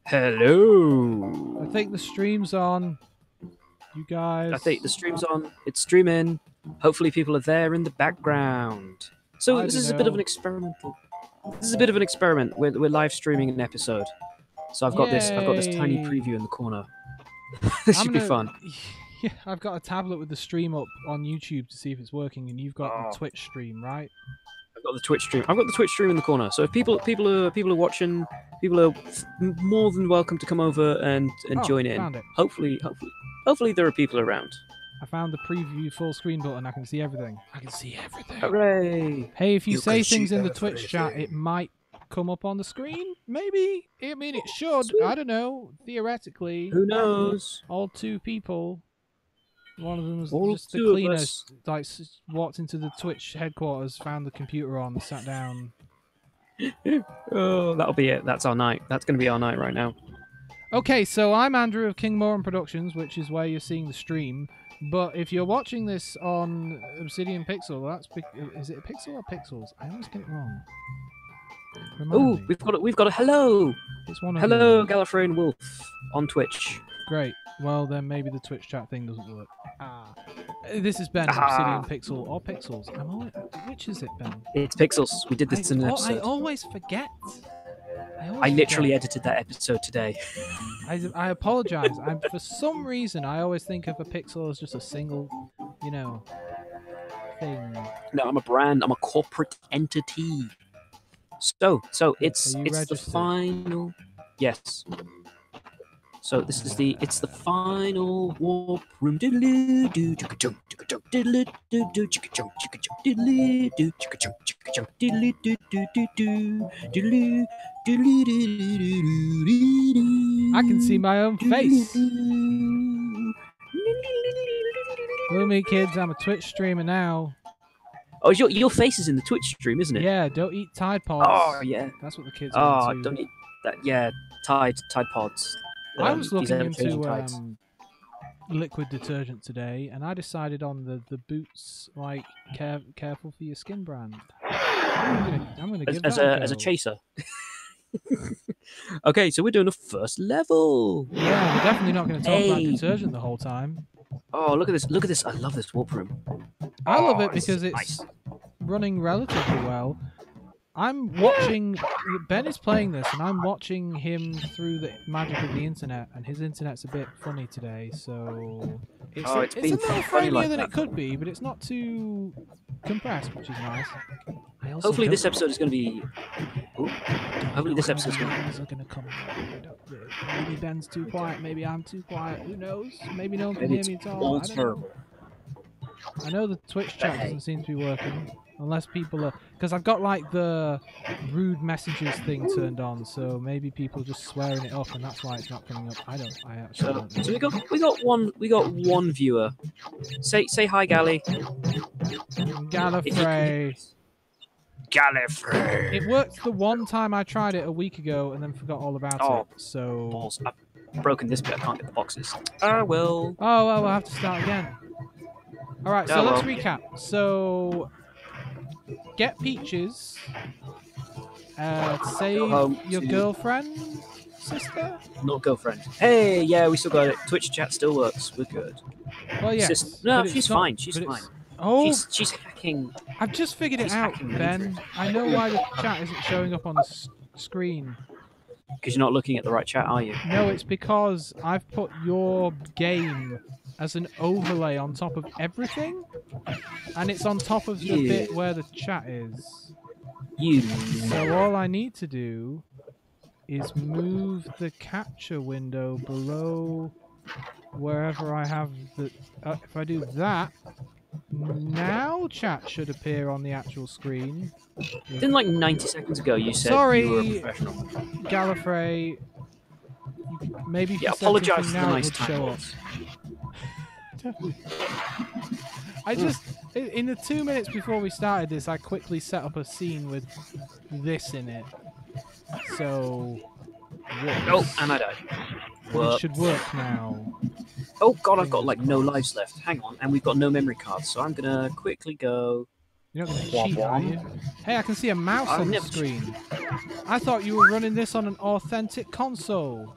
Hello. I think the stream's on. You guys. I think the stream's on. It's streaming. Hopefully, people are there in the background. So this is a bit of an experimental. This is a bit of an experiment. We're live streaming an episode. So I've got this tiny preview in the corner. This should be fun. Yeah, I've got a tablet with the stream up on YouTube to see if it's working, and you've got the Twitch stream, right? I've got the Twitch stream. I've got the Twitch stream in the corner. So if people are watching, people are more than welcome to come over and join in. Found it. Hopefully there are people around. I found the preview full screen button. I can see everything. Hooray! Hey, if you say things in the Twitch chat, it might come up on the screen. Maybe. I mean, it should. Sweet. I don't know. Theoretically. Who knows? All two people. One of them was just the cleaner. Like, walked into the Twitch headquarters, found the computer on, sat down. Oh, that'll be it. That's our night. That's going to be our night right now. Okay, so I'm Andrew of King Moron Productions, which is where you're seeing the stream. But if you're watching this on Obsidian Pixel, is it a Pixel or Pixels? I always get it wrong. Oh, we've got a hello. It's one of hello, Gallifrey and Wolf on Twitch. Great. Well, then maybe the Twitch chat thing doesn't work. This is Ben, Obsidian Pixel or Pixels. Which is it, Ben? It's Pixels. We did this in an episode. I always forget. I literally edited that episode today. I apologize. For some reason, I always think of a pixel as just a single, thing. No, I'm a brand. I'm a corporate entity. So it's the final. Yes. So this is the final warp room. I can see my own face. Hello, me kids. I'm a Twitch streamer now. Oh, your face is in the Twitch stream, isn't it? Yeah. Don't eat Tide Pods. Oh yeah. That's what the kids are into. Don't eat that. Yeah, Tide Pods. I was looking into liquid detergent today, and I decided on the Boots careful for your skin brand. I'm gonna give that a go. As a chaser. Okay, so we're doing a first level. Yeah, we're definitely not going to talk about detergent the whole time. Oh, look at this! Look at this! I love this warp room. I love it because it's running relatively well. I'm watching. Ben is playing this, and I'm watching him through the magic of the internet, and his internet's a bit funny today, so it's a little friendlier than it could be, but it's not too compressed, which is nice. Hopefully, this episode is going to be. Hopefully, this episode is going to come. Maybe Ben's too quiet. Maybe I'm too quiet. Who knows? Maybe no one can hear me at all. I know the Twitch chat doesn't seem to be working. Unless people are... Because I've got, like, the rude messages thing turned on, so maybe people are just swearing it up, and that's why it's not coming up. I actually don't know. So we got one viewer. Say hi, Gally. Gallifrey. Gallifrey. It worked the one time I tried it a week ago, and then forgot all about it, so... Balls. I've broken this bit, I can't get the boxes. Well... Oh, well, we'll have to start again. Alright, so let's recap. So... Get Peaches. Save your girlfriend, sister? Not girlfriend. Hey, yeah, we still got it. Twitch chat still works. We're good. Well, yes. No, she's fine. She's fine. Oh, she's hacking. I've just figured it out, Ben. I know why the chat isn't showing up on the screen. Because you're not looking at the right chat, are you? No, it's because I've put your game as an overlay on top of everything, and it's on top of the bit where the chat is. So all I need to do is move the capture window below wherever I have the... if I do that, now chat should appear on the actual screen. Didn't like 90 seconds ago you said you were a professional. Gallifrey. Maybe if you apologise for the now nice it would show up. I just, in the 2 minutes before we started this, I quickly set up a scene with this in it. So... Oh, and I died. It should work now. Oh god, I've got like no lives left. Hang on, and we've got no memory cards, so I'm gonna quickly go You're not going to cheat, are you? Hey, I can see a mouse on the screen. I thought you were running this on an authentic console.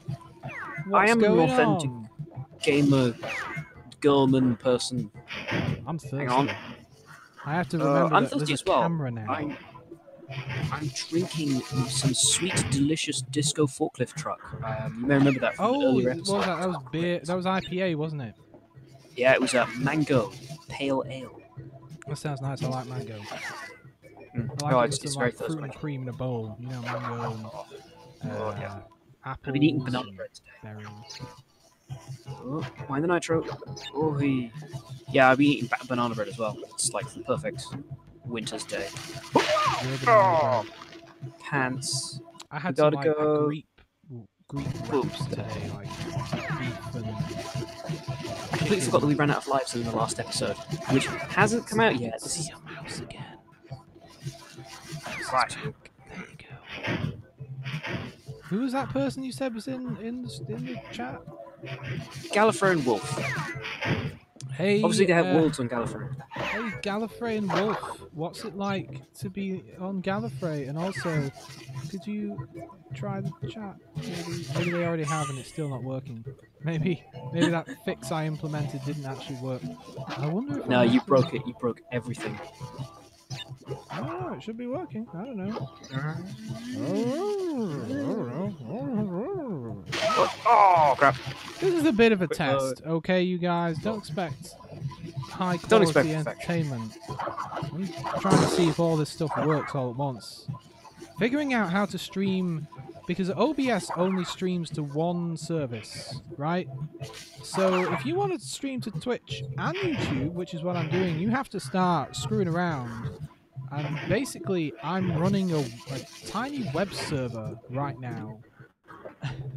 What's I am going an authentic on? gamer, girlman person. I'm thirsty. Hang on. I have to remember I'm that thirsty there's as a well. camera now. I'm drinking some sweet, delicious disco forklift truck. You may remember that from the earlier episode. What was that? That was beer. That was IPA, wasn't it? Yeah, it was a mango pale ale. That sounds nice. I like mango. I like it with some like fruit and cream in a bowl. You know, mango and apples. I've been eating banana bread today. Berries. Oh, mind the nitro. Oh, yeah, I've been eating banana bread as well. It's like the perfect winter's day. Pants. I had some like Greek wraps today, like beef and. I completely forgot that we ran out of lives in the last episode, which hasn't come out yet. This is your mouse again. Right. There you go. Who was that person you said was in the chat? Gallifrey and Wolf. Hey, obviously they have wolves on Gallifrey. Hey, Gallifrey and Wolf, what's it like to be on Gallifrey? And also, could you try the chat? Maybe they already have and it's still not working. Maybe that fix I implemented didn't actually work. I wonder if... No, you broke it. You broke everything. I don't know. It should be working. I don't know. Oh, crap. This is a bit of a test, okay, you guys? Don't expect high quality entertainment. I'm trying to see if all this stuff works all at once. Figuring out how to stream, because OBS only streams to one service, right? So if you wanted to stream to Twitch and YouTube, which is what I'm doing, you have to start screwing around. And basically, I'm running a tiny web server right now.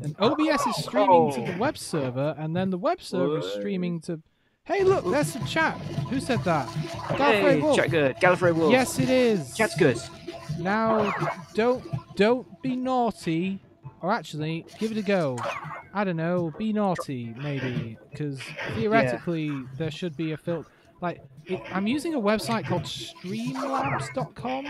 And OBS is streaming to the web server, and then the web server is streaming to... Hey, look, there's the chat. Who said that? Hey, chat good. Gallifrey Wolf. Yes, it is. Chat's good. Now, don't be naughty, or actually, give it a go. I don't know, be naughty, maybe, because theoretically there should be a filter. Like, I'm using a website called Streamlabs.com,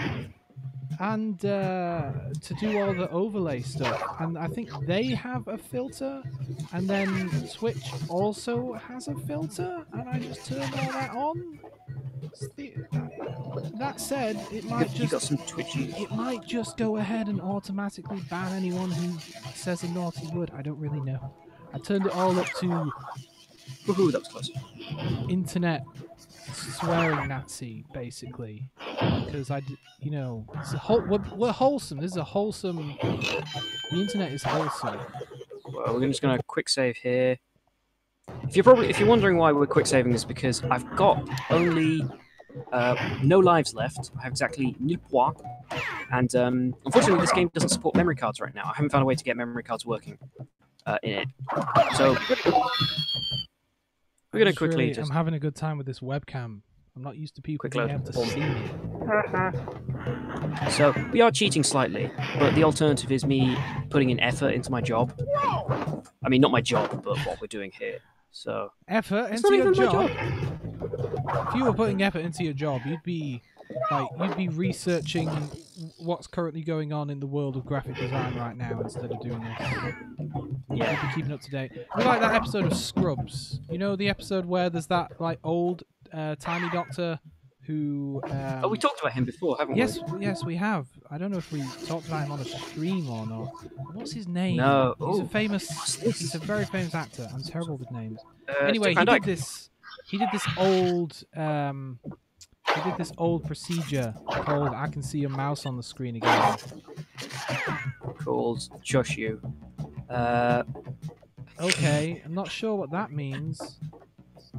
and to do all the overlay stuff, and I think they have a filter, and then Twitch also has a filter, and I just turn all that on. That said, it might just... You got some twitchy. It might just go ahead and automatically ban anyone who says a naughty word. I don't really know. I turned it all up to... Woohoo, that was close. Internet swearing Nazi, basically. Because you know, it's we're wholesome. This is a wholesome... The internet is wholesome. Well, we're just going to quick save here. If you're wondering why we're quick saving, is because I've got only no lives left. I have exactly nil points, and unfortunately this game doesn't support memory cards right now. I haven't found a way to get memory cards working in it. So we're gonna quickly. I'm having a good time with this webcam. I'm not used to people being able to see me. So we are cheating slightly, but the alternative is me putting in effort into my job. I mean, not my job, but what we're doing here. So effort into your job. If you were putting effort into your job, you'd be researching what's currently going on in the world of graphic design right now instead of doing this. Yeah, you'd be keeping up to date. We like that episode of Scrubs. You know the episode where there's that like old tiny doctor who... oh, we talked about him before, haven't we? Yes, we have. I don't know if we talked about him on a stream or not. What's his name? No. He's a very famous actor. I'm terrible with names. Anyway, he did this old procedure called "I can see your mouse on the screen again." Called "Shush You." Okay, I'm not sure what that means.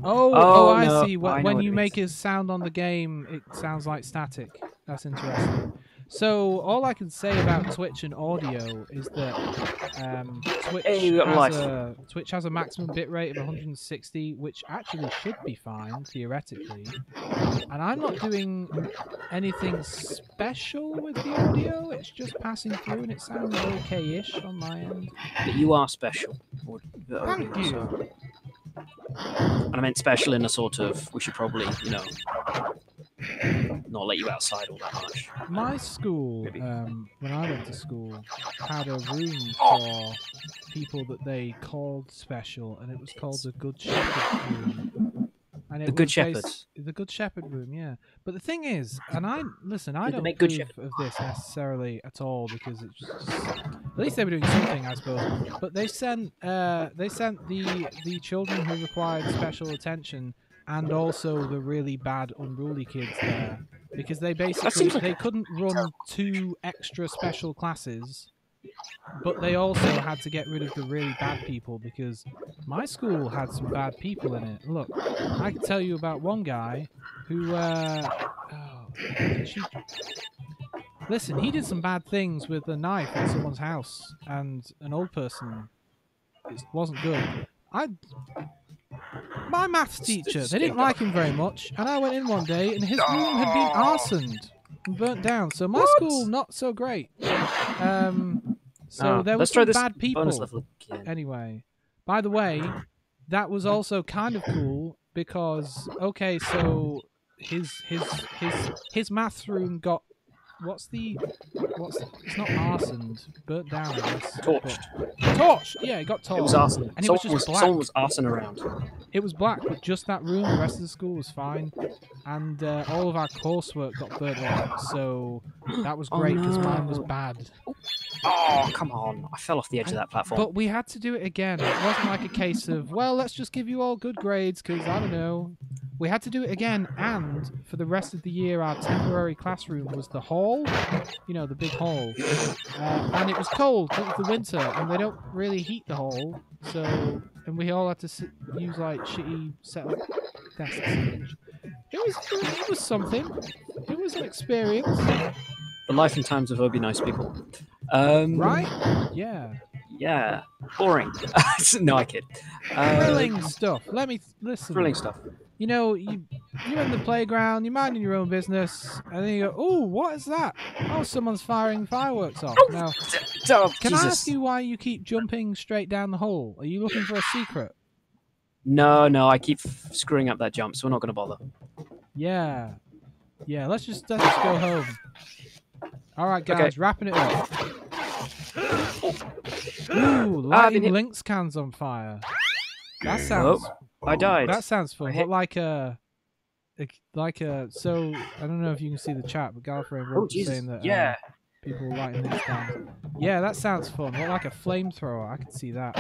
I see. When you make his sound on the game, it sounds like static. That's interesting. So all I can say about Twitch and audio is that Twitch has a maximum bitrate of 160, which actually should be fine theoretically. And I'm not doing anything special with the audio. It's just passing through, and it sounds okay-ish on my end. But you are special. Thank you. And I meant special in a sort of, we should probably, you know, not let you outside all that much. My school, Maybe. when I went to school, had a room for people that they called special, and it was called the Good Shepherd room. And The Good Shepherd. The Good Shepherd room, yeah. But the thing is, and I Did they don't make Good approve Shepherd? of this necessarily at all, because it's just, at least they were doing something, I suppose. But they sent the children who required special attention and also the really bad unruly kids there, because they basically they couldn't run 2 extra special classes. But they also had to get rid of the really bad people, because my school had some bad people in it. Look, I can tell you about one guy who, listen, he did some bad things with a knife at someone's house, and an old person. It wasn't good. My maths teacher, they didn't like him very much, and I went in one day, and his room had been arsoned and burnt down. So my school, not so great. So there were some bad people. Anyway, by the way, that was also kind of cool because so his maths room got it's not arsoned, burnt down, I guess. Torched. Yeah, it got torched. It was arson. And it was just black. Someone was arson around. It was black, but just that room. The rest of the school was fine, and all of our coursework got burnt up. So that was great because mine was bad. Oh, come on. I fell off the edge of that platform. But we had to do it again. It wasn't like a case of, well, let's just give you all good grades because, I don't know. We had to do it again, and for the rest of the year, our temporary classroom was the hall, the big hall. And it was cold because it was the winter, and they don't really heat the hall. So, and we all had to use, like, shitty setup desks. It was something. It was an experience. The life and times of Obi Nice people. Right? Yeah. Yeah. Boring. No, I kid. Thrilling stuff. Let me listen. Thrilling stuff. You're in the playground, you're minding your own business, and then you go, "Oh, what is that? Oh, someone's firing fireworks off." Now, can I ask you why you keep jumping straight down the hole? Are you looking for a secret? No, I keep screwing up that jump, so we're not going to bother. Yeah. Let's just go home. All right, guys, wrapping it up. Ooh, lighting Lynx cans on fire. That sounds. I died. That sounds fun. But like a. So I don't know if you can see the chat, but Galfrey wrote saying that people lighting Lynx cans. Yeah, that sounds fun. What, like a flamethrower? I could see that.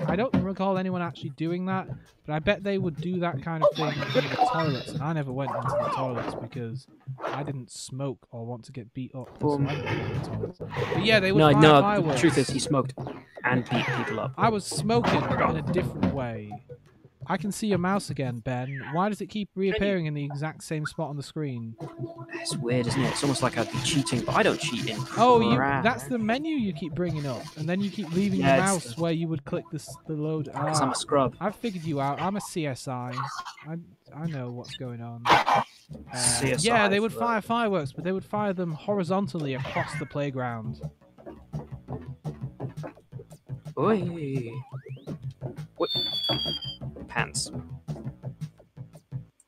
I don't recall anyone actually doing that, but I bet they would do that kind of thing in the toilets. And I never went into the toilets because I didn't smoke or want to get beat up. So I didn't go into the toilets. But yeah, they would fire fireworks. The truth is he smoked and beat people up. I was smoking in a different way. I can see your mouse again, Ben. Why does it keep reappearing in the exact same spot on the screen? It's weird, isn't it? It's almost like I'd be cheating, but I don't cheat in. That's the menu you keep bringing up, and then you keep leaving your mouse where you would click the load. Because I'm a scrub. I've figured you out. I'm a CSI. I know what's going on. CSI, yeah, they would fire fireworks, but they would fire them horizontally across the playground. Oi. What? Pants.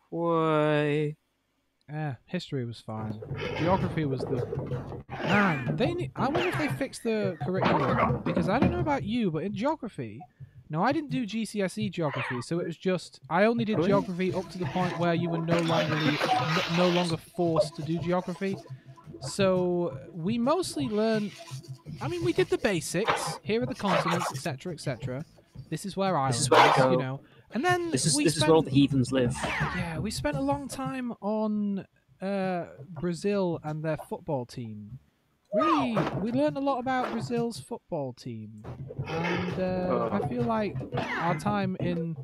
Why? History was fine. Geography was the... Man, I wonder if they fixed the curriculum, because I don't know about you, but in geography... No, I didn't do GCSE geography, so it was just... I only did geography up to the point where you were no longer forced to do geography. So we mostly learned... I mean, we did the basics. Here are the continents, etc., etc. This is where Ireland is, And then this is where all the heathens live. Yeah, we spent a long time on Brazil and their football team. Really, we learned a lot about Brazil's football team, and I feel like our time in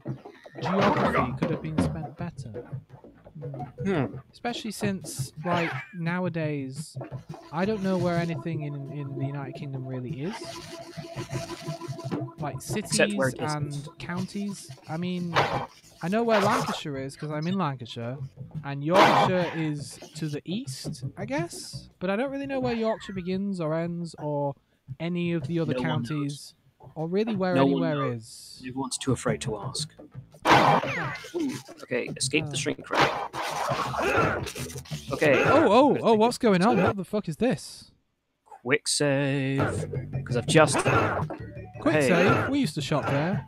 geography could have been spent better. Especially since, like, nowadays, I don't know where anything in the United Kingdom really is. Like cities and counties. I mean, I know where Lancashire is because I'm in Lancashire, and Yorkshire is to the east, I guess. But I don't really know where Yorkshire begins or ends, or any of the other counties, or really where anywhere is. Everyone's too afraid to ask. Ooh, okay, escape the shrink ray. Okay. Oh, what's going on? What the fuck is this? Quick save. Because I've just... Quick save? We used to shop there.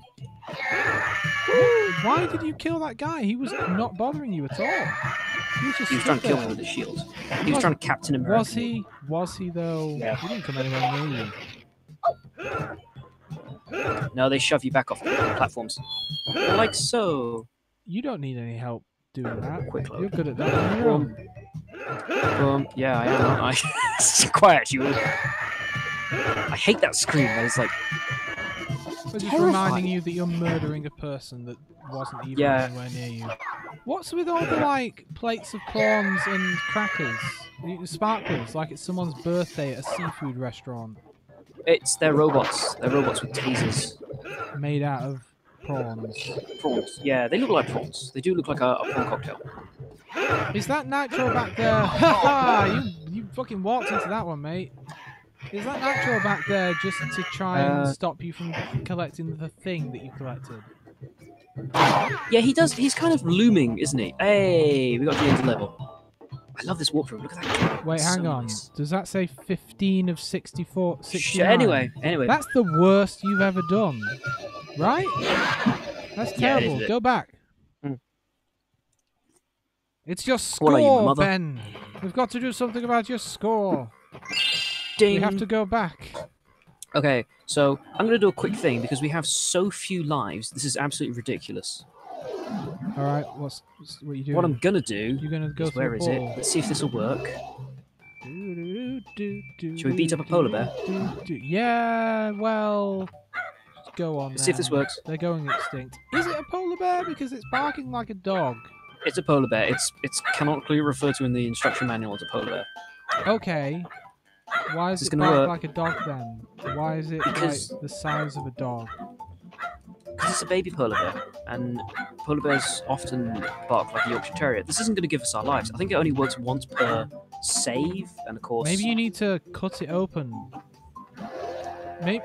Why did you kill that guy? He was not bothering you at all. He was trying to kill me with his shield. He was trying to Captain America. Was he though? Yeah. He didn't come anywhere near you. No, they shove you back off the platforms. Like so. You don't need any help doing that. Quick load. You're good at that on your own. Yeah, I am, aren't I? It's quiet, actually. I hate that scream. It's like... But just reminding you that you're murdering a person that wasn't even anywhere near you. What's with all the, like, plates of prawns and crackers? Sparklers, like it's someone's birthday at a seafood restaurant. They're robots. They're robots with tasers. Made out of prawns. Prawns. Yeah, they look like prawns. They do look like a prawn cocktail. Is that Nitro back there? Haha! You fucking walked into that one, mate. Is that Nitro back there just to try and stop you from collecting the thing that you collected? Yeah, he does. He's kind of looming, isn't he? Hey, we got to the end of the level. I love this walkthrough. Look at that. Wait, hang on. Nice. Does that say 15 of 64? 69? Anyway. That's the worst you've ever done, right? That's terrible. Go back. It's your score, you, Ben. We've got to do something about your score. Ding. We have to go back. Okay, so I'm going to do a quick thing because we have so few lives. This is absolutely ridiculous. All right, what are you doing? What I'm going to do You're going to go where is it? Let's see if this will work. Should we beat up a polar bear? Yeah, well, go on. Let's see if this works. They're going extinct. Is it a polar bear? Because it's barking like a dog. It's a polar bear. It's canonically referred to in the instruction manual as a polar bear. Okay. Why is it bark like a dog then? Why is it like the size of a dog? Because it's a baby polar bear, and polar bears often bark like a Yorkshire Terrier. This isn't going to give us our lives. I think it only works once per save, and of course... Maybe you need to cut it open. Maybe,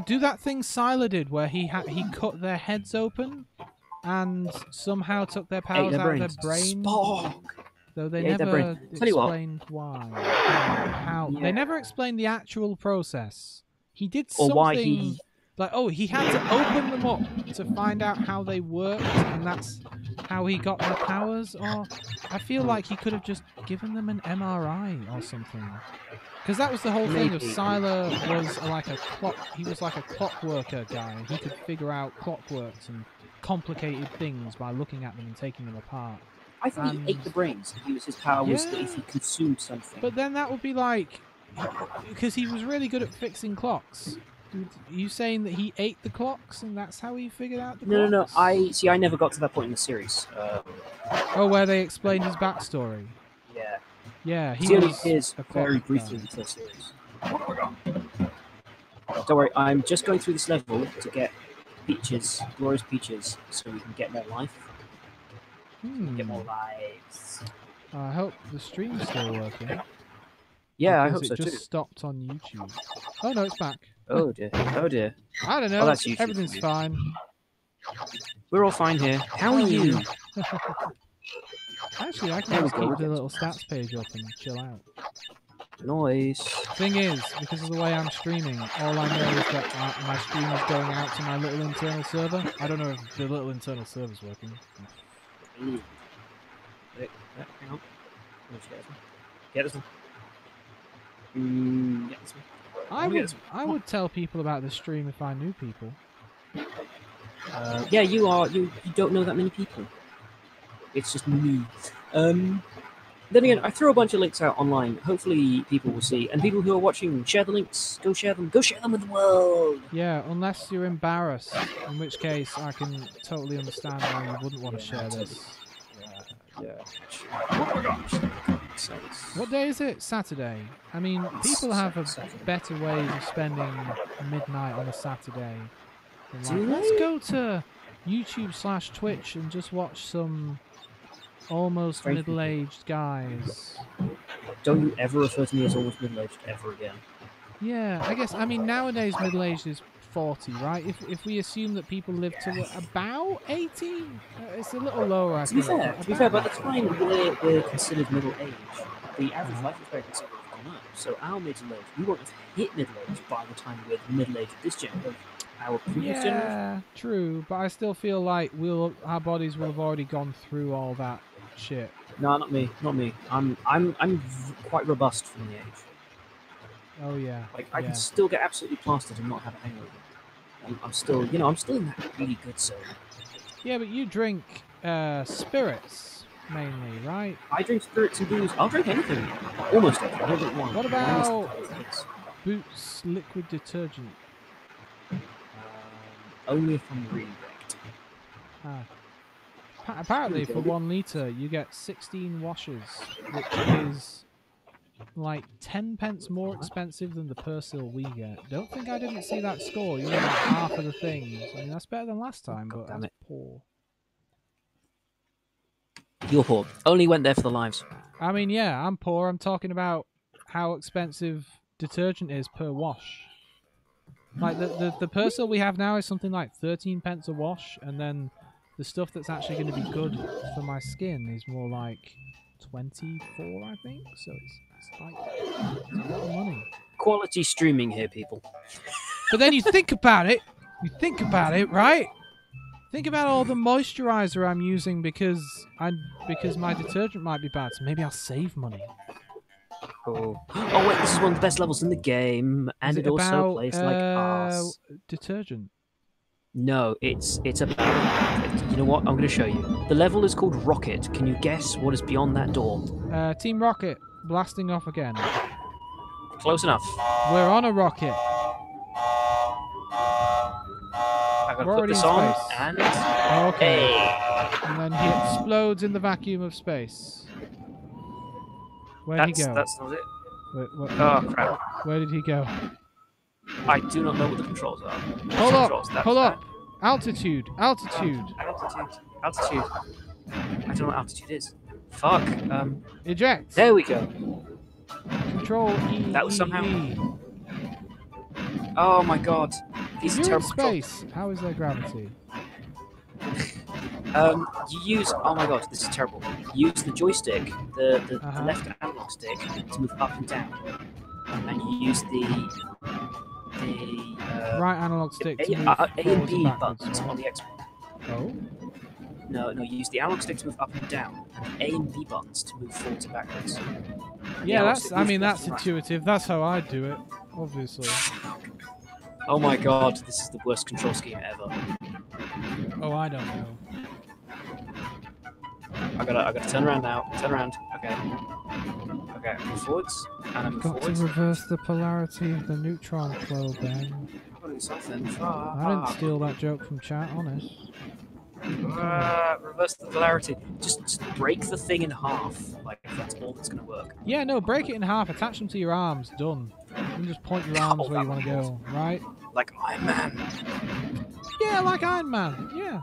do that thing Sylar did, where he cut their heads open, and somehow took their powers out of their brain. Spock! Though they never explained why. How. Yeah. They never explained the actual process. He did something... Or why he... Like, he had to open them up to find out how they worked, and that's how he got their powers. Or I feel like he could have just given them an MRI or something. Because that was the whole thing of Sylar was like a clock. He was like a clockworker guy, and he could figure out clockworks and complicated things by looking at them and taking them apart. I thought he ate the brains. His power was that if he consumed something. But then that would be like, because he was really good at fixing clocks. Are you saying that he ate the clocks and that's how he figured out the clocks? No. I never got to that point in the series. Where they explained his backstory. Yeah. Yeah, he only appears very briefly in the first series. Don't worry, I'm just going through this level to get peaches, glorious peaches, so we can get more life. Get more lives. I hope the stream's still working. Yeah, I hope so too. It just stopped on YouTube. Oh no, it's back. Oh dear. I don't know. Oh, that's YouTube. Everything's fine. We're all fine here. How are you? Actually, I can just keep the little stats page up and chill out. Nice. Thing is, because of the way I'm streaming, all I know is that my stream is going out to my little internal server. I don't know if the little internal server's working. Hang on. Get this one. Get this one. I would tell people about the stream if I knew people. Yeah, you are. You don't know that many people. It's just me. Then again, I throw a bunch of links out online. Hopefully people will see. And people who are watching, share the links. Go share them. Go share them with the world. Yeah, unless you're embarrassed. In which case, I can totally understand why you wouldn't want to share this. Yeah. Oh my gosh. What day is it? Saturday. I mean, people have a better ways of spending midnight on a Saturday. Like, let's go to YouTube/Twitch and just watch some almost middle-aged guys. Don't you ever refer to me as almost middle-aged ever again. Yeah, I guess. I mean, nowadays middle-aged is 40, right? If we assume that people live to about 80, it's a little lower, I think. To be fair, by the time we're considered middle age, the average life expectancy will have gone up. So our middle age, we won't have hit middle age by the time we're the middle age of this generation, our previous generation. Yeah, true, but I still feel like our bodies will have already gone through all that shit. No, not me, not me. I'm quite robust from the age. Oh yeah. Like I can still get absolutely plastered and not have a hangover. I'm still, you know, I'm still in that really good zone. Yeah, but you drink spirits mainly, right? I drink spirits and booze. I'll drink anything, almost anything. I don't drink wine. What about Boots liquid detergent? Only if I'm really wrecked. Apparently, for 1 litre, you get 16 washes, which is like 10 pence more expensive than the Persil we get. Don't think I didn't see that score. You know, like half of the things. I mean, that's better than last time, but that's poor. You're poor. Only went there for the lives. I mean, yeah, I'm poor. I'm talking about how expensive detergent is per wash. Like, the Persil we have now is something like 13 pence a wash, and then the stuff that's actually going to be good for my skin is more like 24, I think. So it's like it's a lot of money. Quality streaming here, people. But then you think about it. You think about it, right? Think about all the moisturizer I'm using because my detergent might be bad. So maybe I'll save money. Oh wait, this is one of the best levels in the game, and it also plays like arse. Detergent. No, it's about. You know what? I'm going to show you. The level is called Rocket. Can you guess what is beyond that door? Team Rocket blasting off again. Close enough. We're on a rocket. I'm going to put this on, and okay. Hey. And then he explodes in the vacuum of space. Where'd he go? That's not it. Wait, oh crap! Where did he go? I do not know what the controls are. Pull up! Altitude! Altitude! Altitude! I don't know what altitude is. Fuck. Eject! There we go. Control E. That was somehow. Oh my god. These are terrible space. How is there gravity? You use. Oh my god, this is terrible. You use the joystick, the left analog stick, to move up and down, and you use the right analog stick to move A and B backwards. buttons on the Xbox. Oh. No, you use the analog stick to move up and down, and A and B buttons to move forwards and backwards. Yeah, that's intuitive. That's how I do it, obviously. Oh my god, this is the worst control scheme ever. Oh, I don't know. I gotta turn around now. Turn around. Okay. Okay, move forwards. And I move forwards. Got to reverse the polarity of the neutron flow, Ben. I didn't steal that joke from chat, honest. Reverse the polarity. Just break the thing in half. Like, that's all that's gonna work. Yeah, no, break it in half. Attach them to your arms. Done. You can just point your arms where you want to go, right? Like Iron Man. Yeah, like Iron Man. Yeah,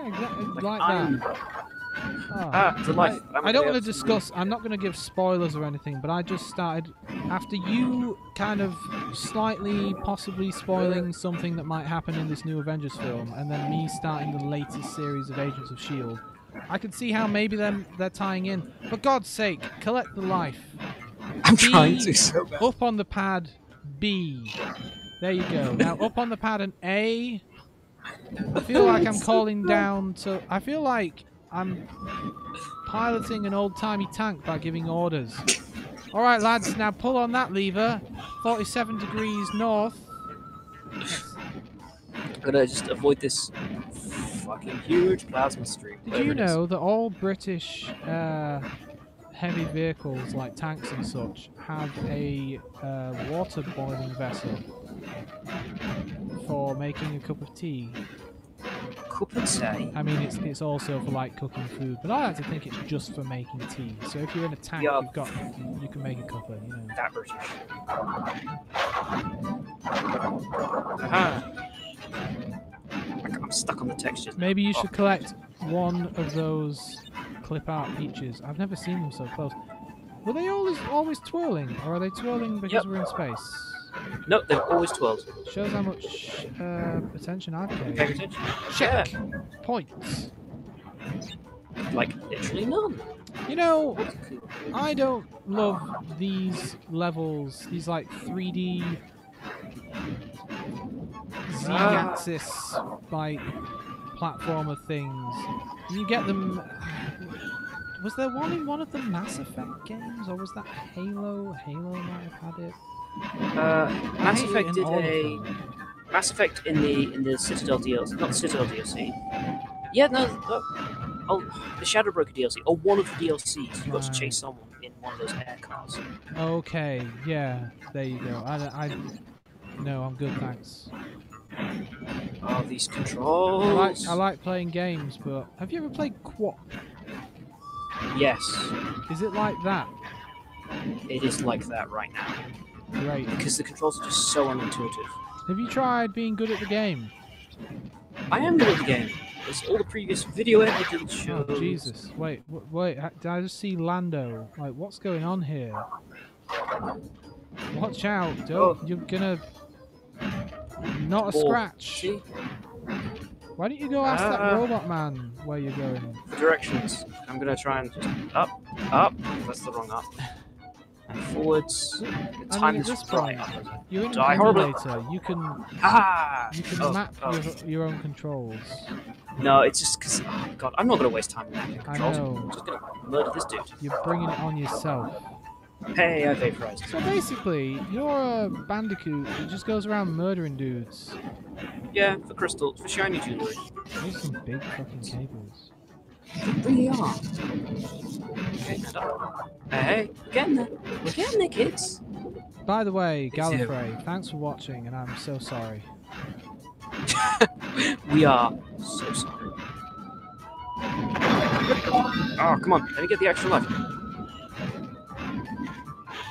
exactly like that. The life. I don't want to discuss. I'm not going to give spoilers or anything, but I just started after you kind of slightly, possibly spoiling something that might happen in this new Avengers film, and then me starting the latest series of Agents of S.H.I.E.L.D. I could see how maybe they're tying in. For God's sake, collect the life. I'm trying to so bad. Up on the pad, B. There you go. Now up on the pad, an A. I feel like I'm calling down to. I feel like I'm piloting an old-timey tank by giving orders. All right, lads, now pull on that lever. 47 degrees north. I'm gonna just avoid this fucking huge plasma stream. Did you know that all British heavy vehicles, like tanks and such, have a water boiling vessel for making a cup of tea? Cup of tea? I mean, it's also for like cooking food, but I like to think it's just for making tea. So if you're in a tank, you can make a cup of, you know. That British. Aha! I'm stuck on the textures. Maybe you should collect one of those clip art peaches. I've never seen them so close. Were they always twirling, or are they twirling because we're in space? No, they've always twirled. Shows how much attention I've paid. Paying attention? Check. Yeah. Points. Like, literally none. You know, I don't love these levels, these like 3D Z-axis like platformer things. You get them. Was there one in one of the Mass Effect games, or was that Halo? Halo might have had it. Mass Effect did a Mass Effect in the Citadel DLC, not the Citadel DLC. Yeah, no, the Shadow Broker DLC, or one of the DLCs. You got to chase someone in one of those air cars. Okay, yeah, there you go. No, I'm good, thanks. Oh, these controls. I like playing games, but have you ever played Quap? Yes. Is it like that? It is like that right now. Great. Because the controls are just so unintuitive. Have you tried being good at the game? I am good at the game. As all the previous video evidence shows. Oh, Jesus. Wait, did I just see Lando? Like, what's going on here? Watch out, don't, you're gonna... Not a scratch. See? Why don't you go ask that robot man where you're going? Directions. I'm gonna try and just up. That's the wrong up. And forwards. The time is right. You're in an emulator. You can map your own controls. No, it's just because, oh god, I'm not gonna waste time mapping controls. I know. I'm just gonna murder this dude. You're bringing it on yourself. Hey, I vaporized. So basically, you're a Bandicoot that just goes around murdering dudes. Yeah, for crystals, for shiny jewelry. Those are some big fucking cables. They really are. Okay, stand up. Hey, we're getting there. We're getting there, kids. By the way, Gallifrey, thanks for watching, and I'm so sorry. We are so sorry. Oh, come on, let me get the extra life.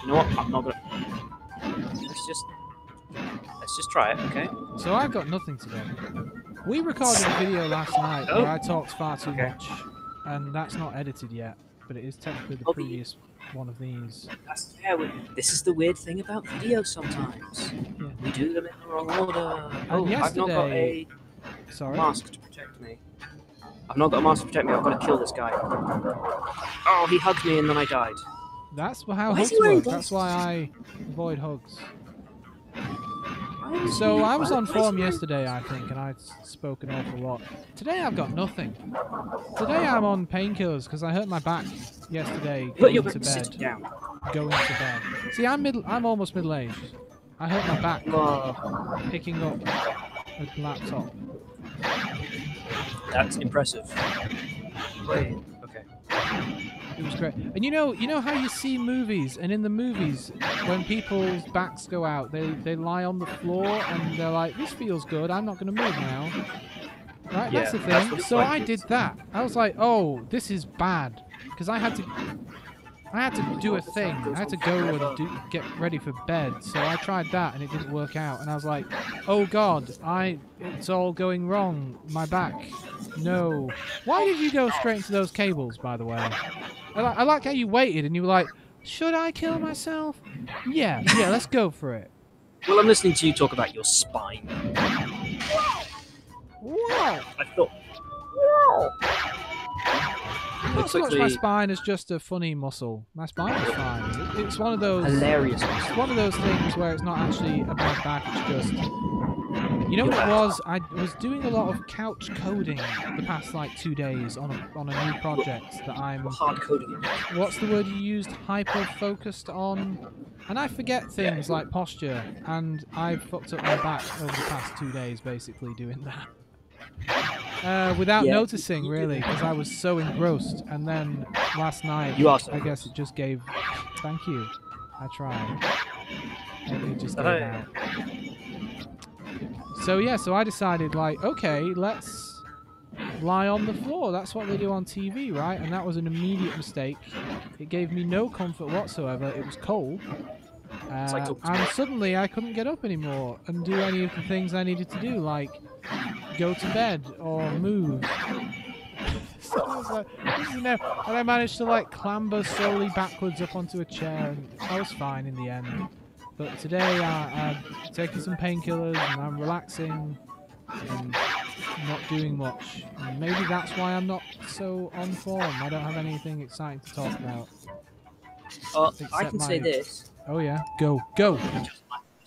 You know what? I'm not gonna. Let's just try it, okay? So I've got nothing today. We recorded a video last night where I talked far too much, and that's not edited yet, but it is technically the previous one of these. This is the weird thing about videos sometimes. Yeah. We do them in the wrong order. And yesterday, I've not got a mask to protect me. I've not got a mask to protect me. I've got to kill this guy. Oh, he hugged me and then I died. That's how hugs work. That's why I avoid hugs. So I was on forum yesterday, I think, and I spoke an awful lot. Today I've got nothing. Today I'm on painkillers because I hurt my back yesterday going to bed. Going to bed. See, I'm almost middle-aged. I hurt my back picking up a laptop. That's impressive. Wait, okay. It was great. And you know how you see movies, and in the movies, when people's backs go out, they lie on the floor and they're like, this feels good, I'm not going to move now. Right, yeah, that's the thing. So I did that. I was like, oh, this is bad. Because I had to do a thing. I had to go and get ready for bed. So I tried that and it didn't work out. And I was like, oh god, it's all going wrong. My back. No. Why did you go straight into those cables, by the way? I like how you waited and you were like, should I kill myself? Yeah, let's go for it. Well, I'm listening to you talk about your spine. What? I thought... Not so much my spine as just a funny muscle. My spine is fine. It's one of those... Hilarious. It's one of those things where it's not actually a bad back, it's just... You know what it was? I was doing a lot of couch coding the past like 2 days on a new project that I'm... Hard coding. What's the word you used? Hyper-focused on? And I forget things like posture, and I fucked up my back over the past 2 days basically doing that. Without noticing, really, because I was so engrossed. And then last night, I guess it just gave... Thank you. I tried. It just gave out. So yeah, so I decided, like, okay, let's lie on the floor. That's what they do on TV, right? And that was an immediate mistake. It gave me no comfort whatsoever. It was cold. And suddenly I couldn't get up anymore and do any of the things I needed to do, like go to bed or move. So I was like, and I managed to like clamber slowly backwards up onto a chair, and I was fine in the end. But today I'm taking some painkillers and I'm relaxing and not doing much. And maybe that's why I'm not so on form. I don't have anything exciting to talk about. I can say this. Oh yeah, go.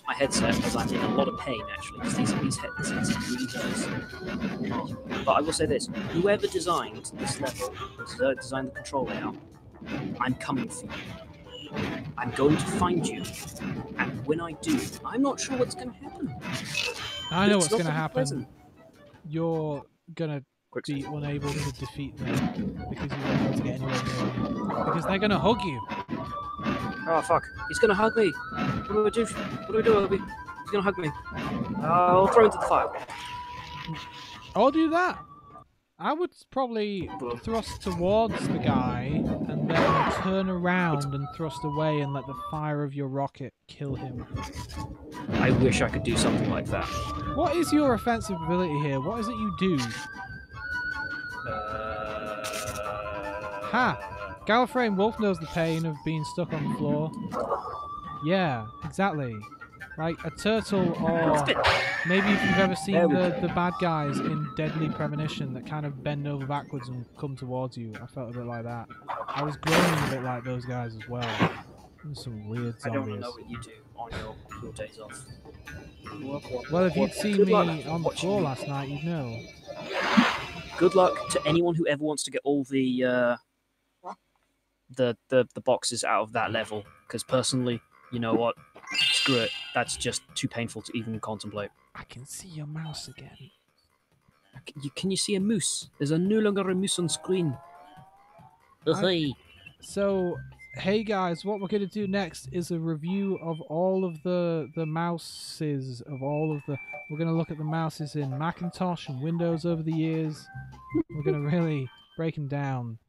My headset, because I'm in a lot of pain actually, because this headset really does. But I will say this: whoever designed this level, designed the control layout, I'm coming for you. I'm going to find you, and when I do, I'm not sure what's going to happen. I know what's going to happen. Pleasant. You're going to be unable to defeat them because you won't be able to get anywhere near them. Because they're going to hug you. Oh fuck! He's going to hug me. What do I do? What do I do, Obi? He's going to hug me. I'll throw him to the fire. I'll do that. I would probably thrust towards the guy and then turn around and thrust away and let the fire of your rocket kill him. I wish I could do something like that. What is your offensive ability here? What is it you do? Ha! Gallifrey Wolf knows the pain of being stuck on the floor. Yeah, exactly. Like a turtle, or maybe if you've ever seen the bad guys in Deadly Premonition that kind of bend over backwards and come towards you. I felt a bit like that. I was groaning a bit like those guys as well. Some weird zombies. I don't know what you do on your days off. Well, if you'd seen me on the floor last night, you'd know. Good luck to anyone who ever wants to get all the boxes out of that level. Because personally, you know what? Screw it. That's just too painful to even contemplate. I can see your mouse again. Can you see a moose? There's no longer a moose on screen. So, hey guys, what we're going to do next is a review of all of the mouses of all of the... We're going to look at the mouses in Macintosh and Windows over the years. We're going to really break them down.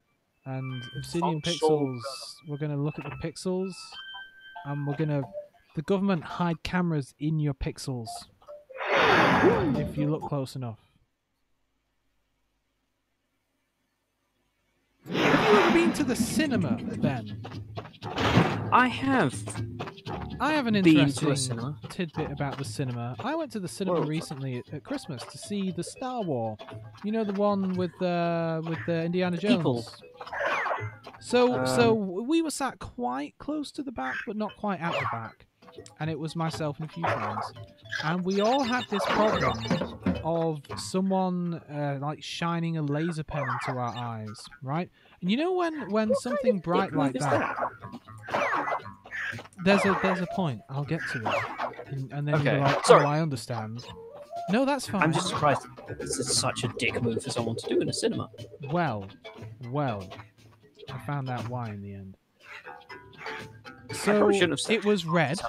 And Obsidian Pixels, we're going to look at the pixels. And we're going to... The government hide cameras in your pixels if you look close enough. Have you ever been to the cinema, Ben? I have. I have an interesting tidbit about the cinema. I went to the cinema recently at Christmas to see the Star Wars. You know, the one with Indiana Jones. People. So we were sat quite close to the back, but not quite at the back. And it was myself and a few friends, and we all had this problem of someone like shining a laser pen into our eyes, right? And you know when something bright like that, there's a point. I'll get to it, and then you'll be like, "Oh, I understand." No, that's fine. I'm just surprised. This is such a dick move for someone to do in a cinema. Well, I found out why in the end. So it was red,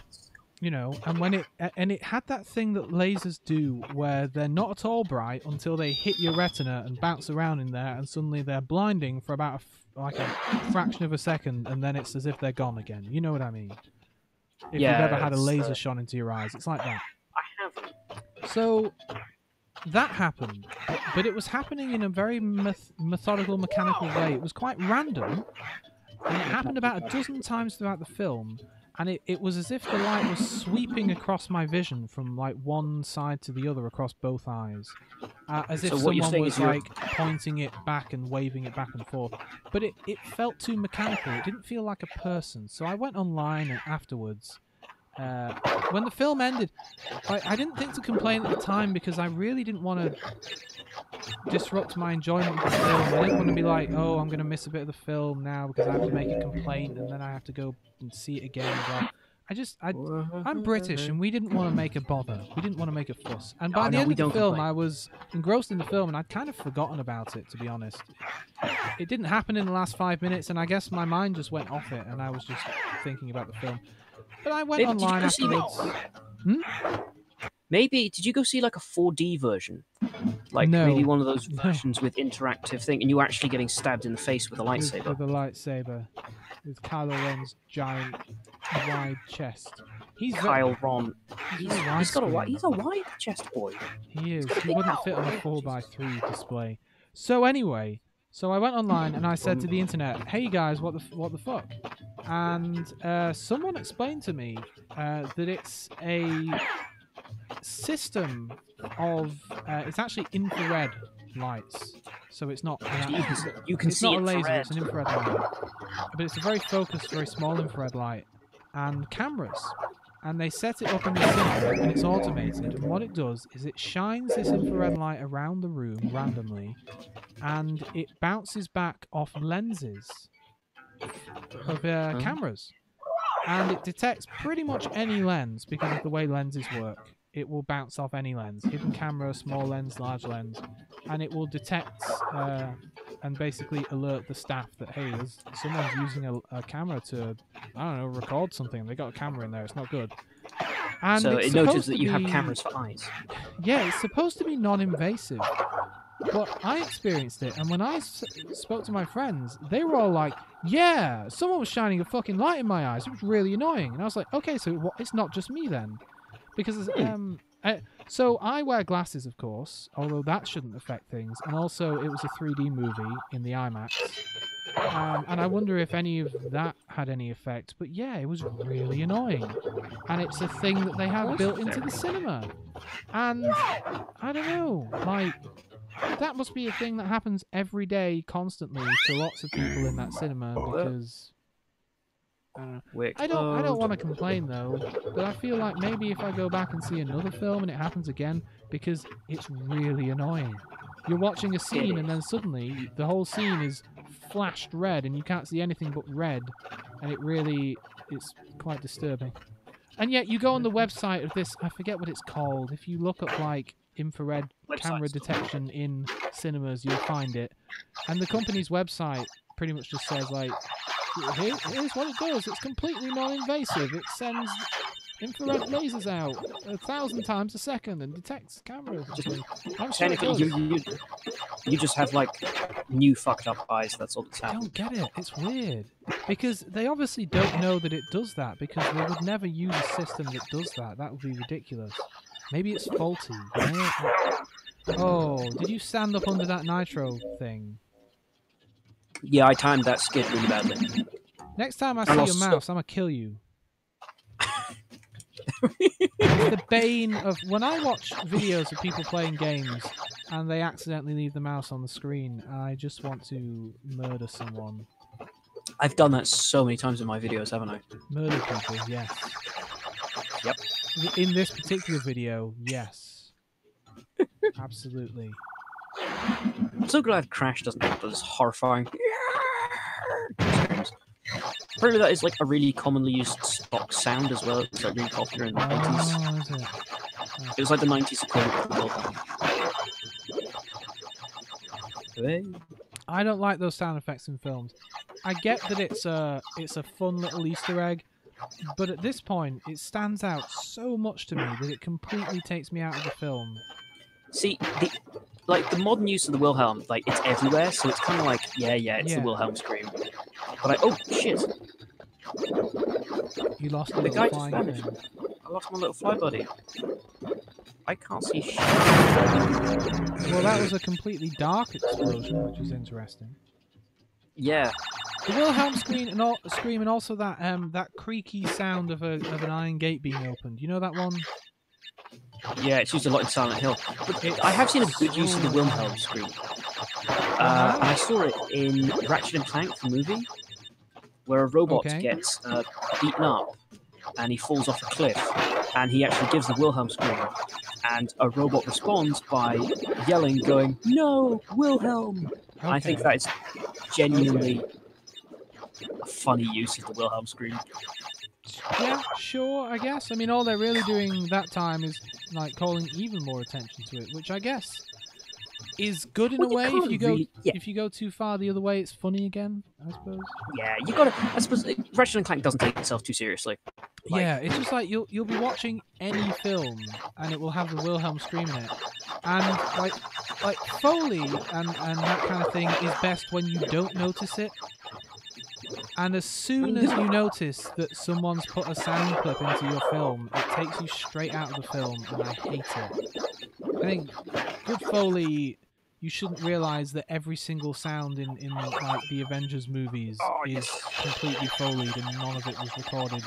you know, and it had that thing that lasers do where they're not at all bright until they hit your retina and bounce around in there, and suddenly they're blinding for about a fraction of a second, and then it's as if they're gone again. You know what I mean? If you've ever had a laser shone into your eyes, it's like that. I haven't. So that happened, but it was happening in a very methodical, mechanical way. It was quite random. And it happened about a dozen times throughout the film, and it was as if the light was sweeping across my vision from like one side to the other across both eyes, as if someone was like pointing it back and waving it back and forth. But it felt too mechanical. It didn't feel like a person. So I went online and afterwards. When the film ended, I didn't think to complain at the time because I really didn't want to disrupt my enjoyment of the film. I didn't want to be like, oh, I'm going to miss a bit of the film now because I have to make a complaint and then I have to go and see it again. But I'm British and we didn't want to make a bother. We didn't want to make a fuss. And by the end of the film, I was engrossed in the film and I'd kind of forgotten about it, to be honest. It didn't happen in the last 5 minutes and I guess my mind just went off it and I was just thinking about the film. But I went online afterwards. Maybe, did you go see like a 4D version? Like maybe one of those versions with interactive thing, and you were actually getting stabbed in the face with a lightsaber. With a lightsaber. With Kylo Ren's giant, wide chest. He's Ron. He's a wide chest boy. He is. He wouldn't fit on a 4x3 display. So anyway, I went online and I said to the internet, "Hey guys, what the fuck?" and someone explained to me that it's a system of it's actually infrared lights, so it's not you can it's see not a laser, infrared. it's an infrared light, but it's a very focused, very small infrared light, and cameras, and they set it up in the cinema, and it's automated, and what it does is it shines this infrared light around the room randomly, and it bounces back off lenses of cameras, and it detects pretty much any lens because of the way lenses work. It will bounce off any lens, hidden camera, small lens, large lens, and it will detect and basically alert the staff that, hey, someone's using a camera to, I don't know, record something. They got a camera in there. It's not good. And So it notices that you have cameras for eyes. Yeah, it's supposed to be non-invasive. But I experienced it, and when I spoke to my friends, they were all like, yeah, someone was shining a fucking light in my eyes. It was really annoying. And I was like, okay, so it's not just me then. Because, so I wear glasses, of course, although that shouldn't affect things. And also, it was a 3D movie in the IMAX. And I wonder if any of that had any effect. But yeah, it was really annoying. And it's a thing that they have built into the cinema. And I don't know, like, that must be a thing that happens every day, constantly, to lots of people in that cinema, because I don't want to complain though, but I feel like maybe if I go back and see another film and it happens again, because it's really annoying. You're watching a scene and then suddenly the whole scene is flashed red and you can't see anything but red, and it's quite disturbing. And yet you go on the website of this, I forget what it's called. If you look up like infrared camera detection in cinemas, you'll find it. And the company's website pretty much just says like, here's what it does. It's completely non-invasive. It sends infrared lasers out 1,000 times a second and detects cameras. I'm sure technically, you just have like new fucked up eyes. That's all that's happening. I don't get it. It's weird because they obviously don't know that it does that, because they would never use a system that does that. That would be ridiculous. Maybe it's faulty. Oh, did you stand up under that nitro thing? Yeah, I timed that skid really badly. Next time I see your mouse, I'm gonna kill you. It's the bane of when I watch videos of people playing games and they accidentally leave the mouse on the screen. I just want to murder someone. I've done that so many times in my videos, haven't I? Murder people, yes. Yep. In this particular video, yes. Absolutely. I'm so glad Crash doesn't have those horrifying screams. Apparently that is like a really commonly used stock sound as well. It's like really popular in the 80s. Is it? It was like the 90s equivalent of the Wilhelm. I don't like those sound effects in films. I get that it's a fun little Easter egg, but at this point it stands out so much to me that it completely takes me out of the film. See, the modern use of the Wilhelm, like, it's everywhere, so it's kind of like, it's the Wilhelm scream. But oh shit! You lost the guy flying just vanished. thing. I lost my little fly buddy. I can't see shit. Well, that was a completely dark explosion, which is interesting. Yeah. The Wilhelm scream and also that that creaky sound of an iron gate being opened. You know that one? Yeah, it's used a lot in Silent Hill. But I have seen a good use of the Wilhelm scream. And I saw it in Ratchet & Clank, the movie, where a robot gets beaten up and he falls off a cliff, and he actually gives the Wilhelm scream, and a robot responds by yelling, going, "No, Wilhelm!" Okay. I think that is genuinely a funny use of the Wilhelm scream. Yeah, sure, I guess. I mean, all they're really doing that time is like calling even more attention to it, which I guess is good in a way. If you go too far the other way, it's funny again, I suppose. Yeah, you gotta. I suppose Ratchet & Clank doesn't take itself too seriously. Like, yeah, it's just like you'll be watching any film and it will have the Wilhelm scream in it, and like Foley and that kind of thing is best when you don't notice it. And as soon as you notice that someone's put a sound clip into your film, it takes you straight out of the film, and I hate it. I think good Foley you shouldn't realize that every single sound in like the Avengers movies is completely foleyed and none of it was recorded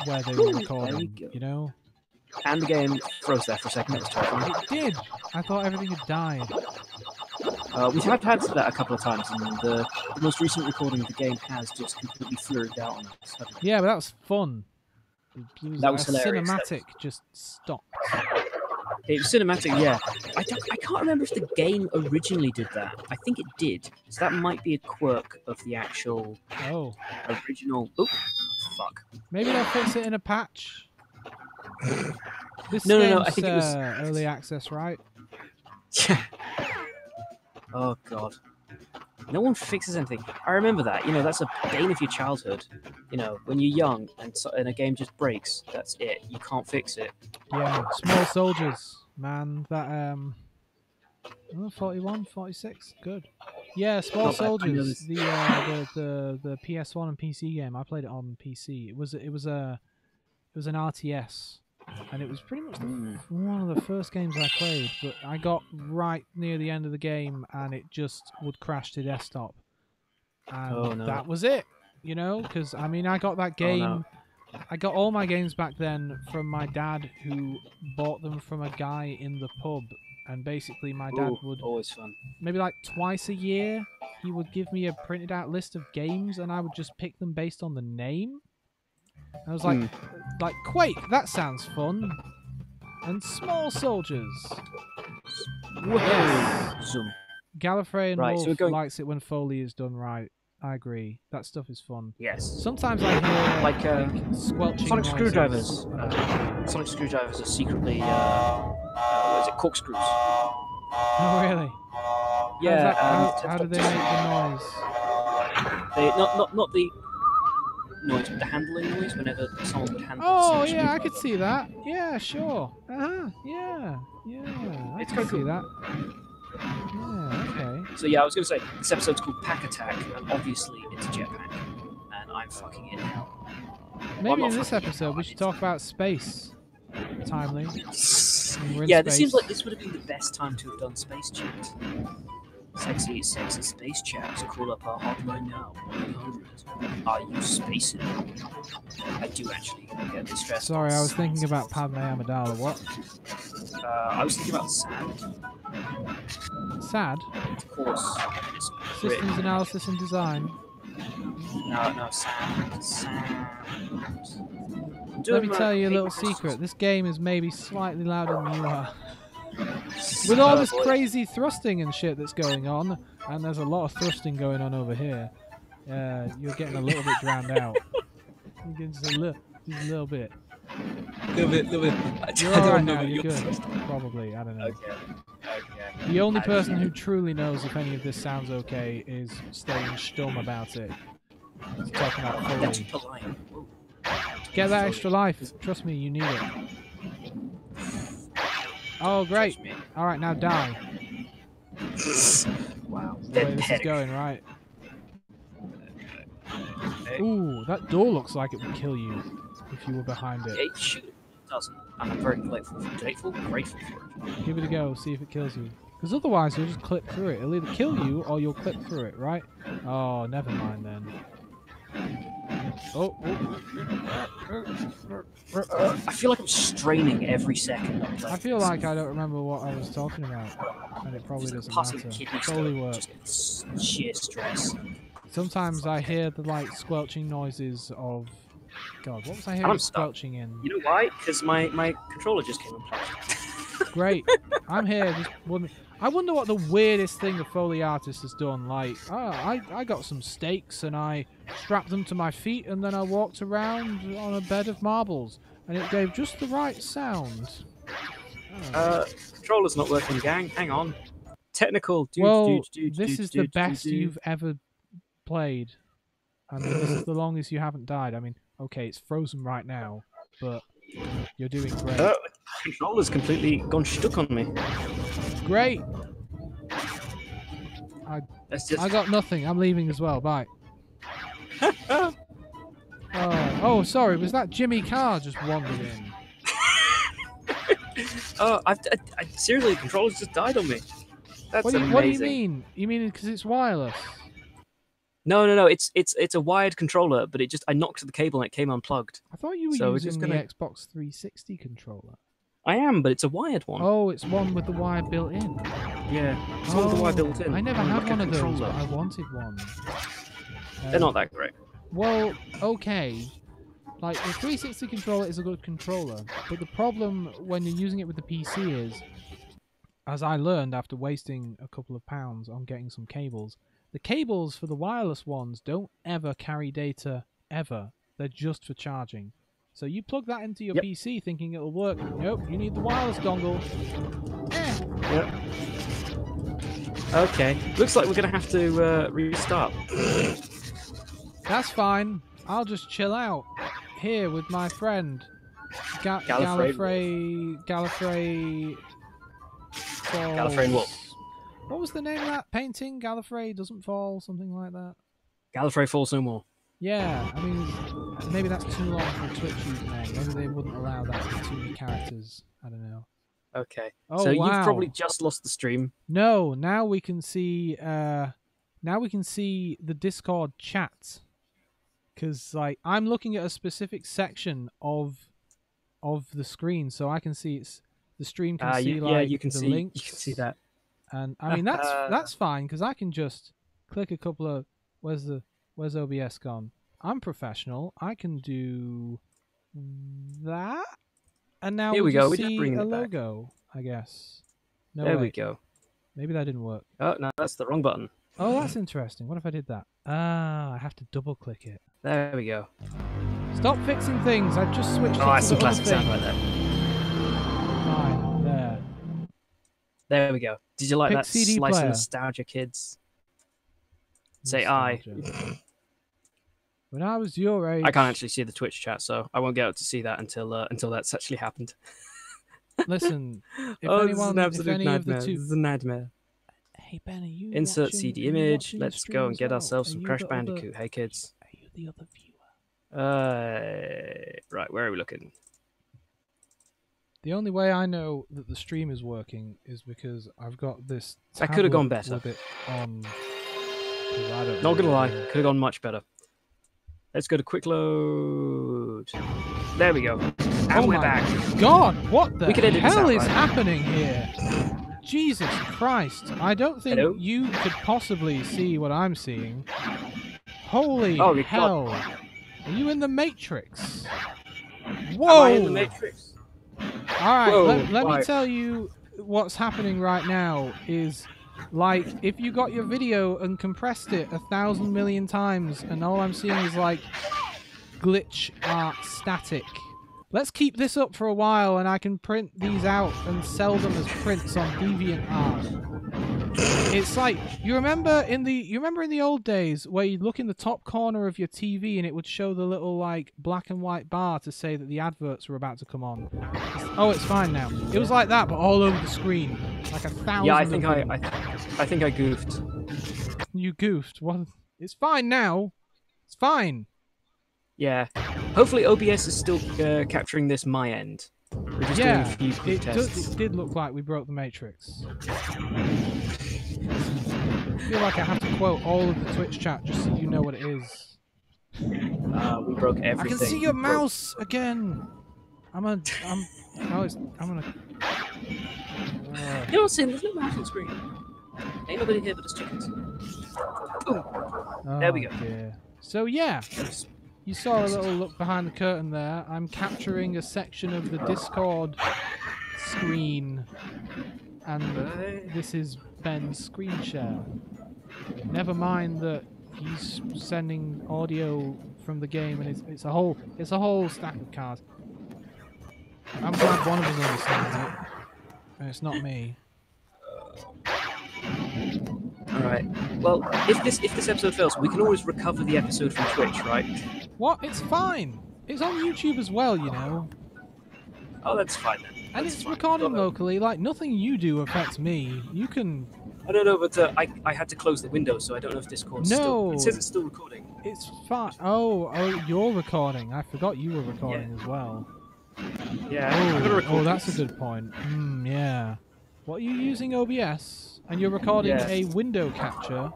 where they were recording, you know? And the game froze there for a second. That was terrifying. It did! I thought everything had died. We have had that a couple of times, and the most recent recording of the game has just completely flurried out on us. Yeah, but that was fun. That was hilarious. Cinematic just stopped. It was cinematic, yeah. I can't remember if the game originally did that. I think it did. So that might be a quirk of the actual original... Oh, fuck. Maybe they'll fix it in a patch. This no, I think it was... early access, right? Yeah. Oh, God. No one fixes anything. I remember that. You know, that's a bane of your childhood. You know, when you're young and a game just breaks, that's it. You can't fix it. Yeah, Small Soldiers, man. That 41, 46, good. Yeah, Small Soldiers. The PS1 and PC game. I played it on PC. It was an RTS, and it was pretty much one of the first games I played. But I got right near the end of the game, and it just would crash to desktop. And that was it. You know, because I mean, I got that game. I got all my games back then from my dad, who bought them from a guy in the pub. And basically, my dad would always fun. Maybe like twice a year, he would give me a printed out list of games, and I would just pick them based on the name. I was like Quake, that sounds fun, and Small Soldiers. Yes. Gallifrey and Wolf likes it when Foley is done right. I agree. That stuff is fun. Yes. Sometimes I hear like squelching Sonic noises. screwdrivers. Sonic screwdrivers are secretly what is it? Corkscrews. Oh really? Yeah. How do they make the noise? They not the noise, but the handling noise. Whenever someone would handle. Oh yeah, I could see that. Yeah, sure. Yeah. I can see that. Yeah, okay. So yeah, I was going to say, this episode's called Pack Attack, and obviously it's a jetpack, and I'm fucking in hell. Maybe in this episode we should talk about space. Timely. Yeah, this seems like this would have been the best time to have done space chat. Sexy space chats, call up our hotline now. 100. Are you spacing? I do actually get this stressed. Sorry, I was thinking about Padme Amidala. What? I was thinking about SAD. SAD? Of course. Systems Analysis and Design. No, SAD. Let me tell you a little secret. This game is maybe slightly louder than you are. With all this crazy thrusting and shit that's going on, and there's a lot of thrusting going on over here, you're getting a little bit drowned out. Just a little bit. Little bit. You're alright now, you're good. Probably, I don't know. Okay. The only person who truly knows if any of this sounds okay is staying stum about it. It's talking about Foley. Polite. Get that extra life. Trust me, you need it. Oh, great. Alright, now die. Wow. The way this is going, right? Ooh, that door looks like it would kill you if you were behind it. It should. It doesn't. And I'm very grateful for it. Give it a go, see if it kills you. Because otherwise you'll just clip through it. It'll either kill you or you'll clip through it, right? Oh, never mind then. Oh. I feel like I'm straining every second. I feel like I don't remember what I was talking about, and it probably doesn't matter. Totally works. Just sheer stress. Sometimes I hear the like squelching noises of. God, what was I hearing squelching in? You know why? Because my controller just came unplugged. Great. I'm here. Just wondering. I wonder what the weirdest thing a Foley artist has done. Like, I got some stakes and I strapped them to my feet and then I walked around on a bed of marbles and it gave just the right sound. Controller's not working, gang. Hang on. Technical. This is the best you've ever played. I mean, this is the longest you haven't died. I mean, okay, it's frozen right now, but you're doing great. Controller's completely gone stuck on me. Great. I got nothing. I'm leaving as well. Bye. Oh, sorry. Was that Jimmy Carr just wandered in? I seriously, the controller's just died on me. That's What do you amazing. mean? You mean because it's wireless? No. It's a wired controller, but I knocked the cable and it came unplugged. I thought you were So we're using just the gonna. Xbox 360 controller. I am, but it's a wired one. Oh, it's one with the wire built in. Yeah, it's one with the wire built in. I never had like one of those, controller. but I wanted one. They're not that great. Well, okay. Like, the 360 controller is a good controller, but the problem when you're using it with the PC is, as I learned after wasting a couple of pounds on getting some cables, the cables for the wireless ones don't ever carry data, ever. They're just for charging. So you plug that into your PC thinking it'll work. Nope, you need the wireless dongle. Yep. Okay. Looks like we're going to have to restart. That's fine. I'll just chill out here with my friend Gallifrey Gallifrey Wolf. What was the name of that painting? Gallifrey Doesn't Fall, something like that. Gallifrey Falls No More. Yeah, I mean, maybe that's too long for a Twitch username. Maybe they wouldn't allow that for too many characters. I don't know. Okay. Oh, so wow. you've probably just lost the stream. No, now we can see. Now we can see the Discord chat. Because like I'm looking at a specific section of the screen, so I can see the stream can see you can the see links. You can see that. And I mean that's fine because I can just click a couple of where's OBS gone? I'm professional. I can do that, and now Here we go. just We're just see bringing a it back. logo, I guess. No, there wait. we go. Maybe that didn't work. Oh no, that's the wrong button. Oh, that's interesting. What if I did that? Ah, I have to double click it. There we go. Stop fixing things. I've just switched it to That's the some other classic thing. sound right there. Fine, there. There we go. Did you like Pick that CD slice player. of nostalgia, kids? Say I. When I was your age. I can't actually see the Twitch chat, so I won't get to see that until that's actually happened. Listen, if oh, anyone, this is an if any absolute nightmare. of the two. This is a nightmare. Hey Ben, are you Insert watching, CD are you image. watching the Let's stream go and as get well? ourselves Are some you Crash the other- Bandicoot. Hey kids. Are you the other viewer? Right, where are we looking? The only way I know that the stream is working is because I've got this. That could have gone tablet better. With it on. 'Cause I don't Not gonna know. lie, could have gone much better. Let's go to quick load. There we go. And we're my back. God, what the We could edit this hell out, is right? happening here? Jesus Christ! I don't think Hello? you could possibly see what I'm seeing. Holy Oh, God. hell! Are you in the Matrix? Whoa! Am I in the Matrix? All right, Whoa, let me right. tell you what's happening right now is like if you got your video and compressed it 1,000 million times and all I'm seeing is like glitch art static. Let's keep this up for a while and I can print these out and sell them as prints on DeviantArt. It's like you remember in the old days where you'd look in the top corner of your TV and it would show the little like black and white bar to say that the adverts were about to come on. Oh, it's fine now. It was like that, but all over the screen, like 1,000. Yeah, I of think them. I think I goofed. You goofed. What? It's fine now. It's fine. Yeah. Hopefully OBS is still capturing this my end. We're just doing a few quick tests. It did look like we broke the Matrix. I feel like I have to quote all of the Twitch chat just so you know what it is. We broke everything. I can see your mouse again. I'm gonna. You know what's in? There's no mouse on screen. Ain't nobody here but us chickens. Boom. There we go. Dear. So yeah, you saw a little look behind the curtain there. I'm capturing a section of the Discord screen, and this is Ben's screen share. Never mind that he's sending audio from the game, and it's a whole stack of cards. I'm glad one of us understands it, and it's not me. Alright. Well, if this episode fails, we can always recover the episode from Twitch, right? What? It's fine. It's on YouTube as well, you know. Oh, that's fine then. And That's it's fine. recording Well, locally. Like, nothing you do affects me. You can... I don't know, but I had to close the window, so I don't know if Discord's still... It says it's still recording. It's fine. Oh, you're recording. I forgot you were recording as well. Yeah, I'm gonna record that's a this. good point. Yeah. What are you using OBS? And you're recording Yeah. a window capture.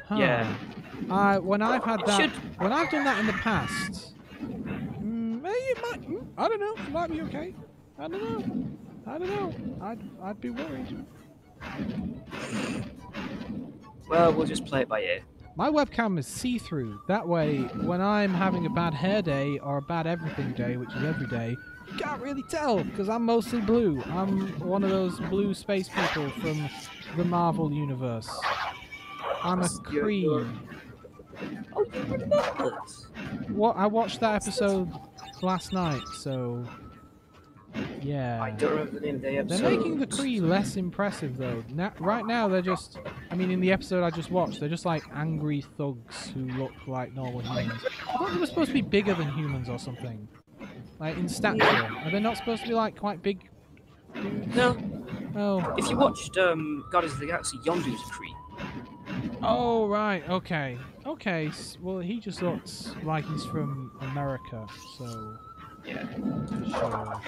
Huh. Yeah. When I've had that, should- when I've done that in the past, maybe it might. I don't know. It might be okay. I don't know. I'd be worried. Well, we'll just play it by ear. My webcam is see-through. That way, when I'm having a bad hair day or a bad everything day, which is every day, you can't really tell because I'm mostly blue. I'm one of those blue space people from the Marvel universe. I'm a Kree. Oh, you remember this? What? I watched that episode last night, so yeah. I don't remember the name of the episode. They're making the Kree less impressive though. Right now they're just, I mean, in the episode I just watched, they're just like angry thugs who look like normal humans. I thought they were supposed to be bigger than humans or something. Like in stature. Are they not supposed to be like quite big dudes? No. Oh. If you watched Guardians of the Galaxy, Yondu's a Kree. Oh, right. Okay. Okay. Well, he just looks like he's from America, so... Yeah.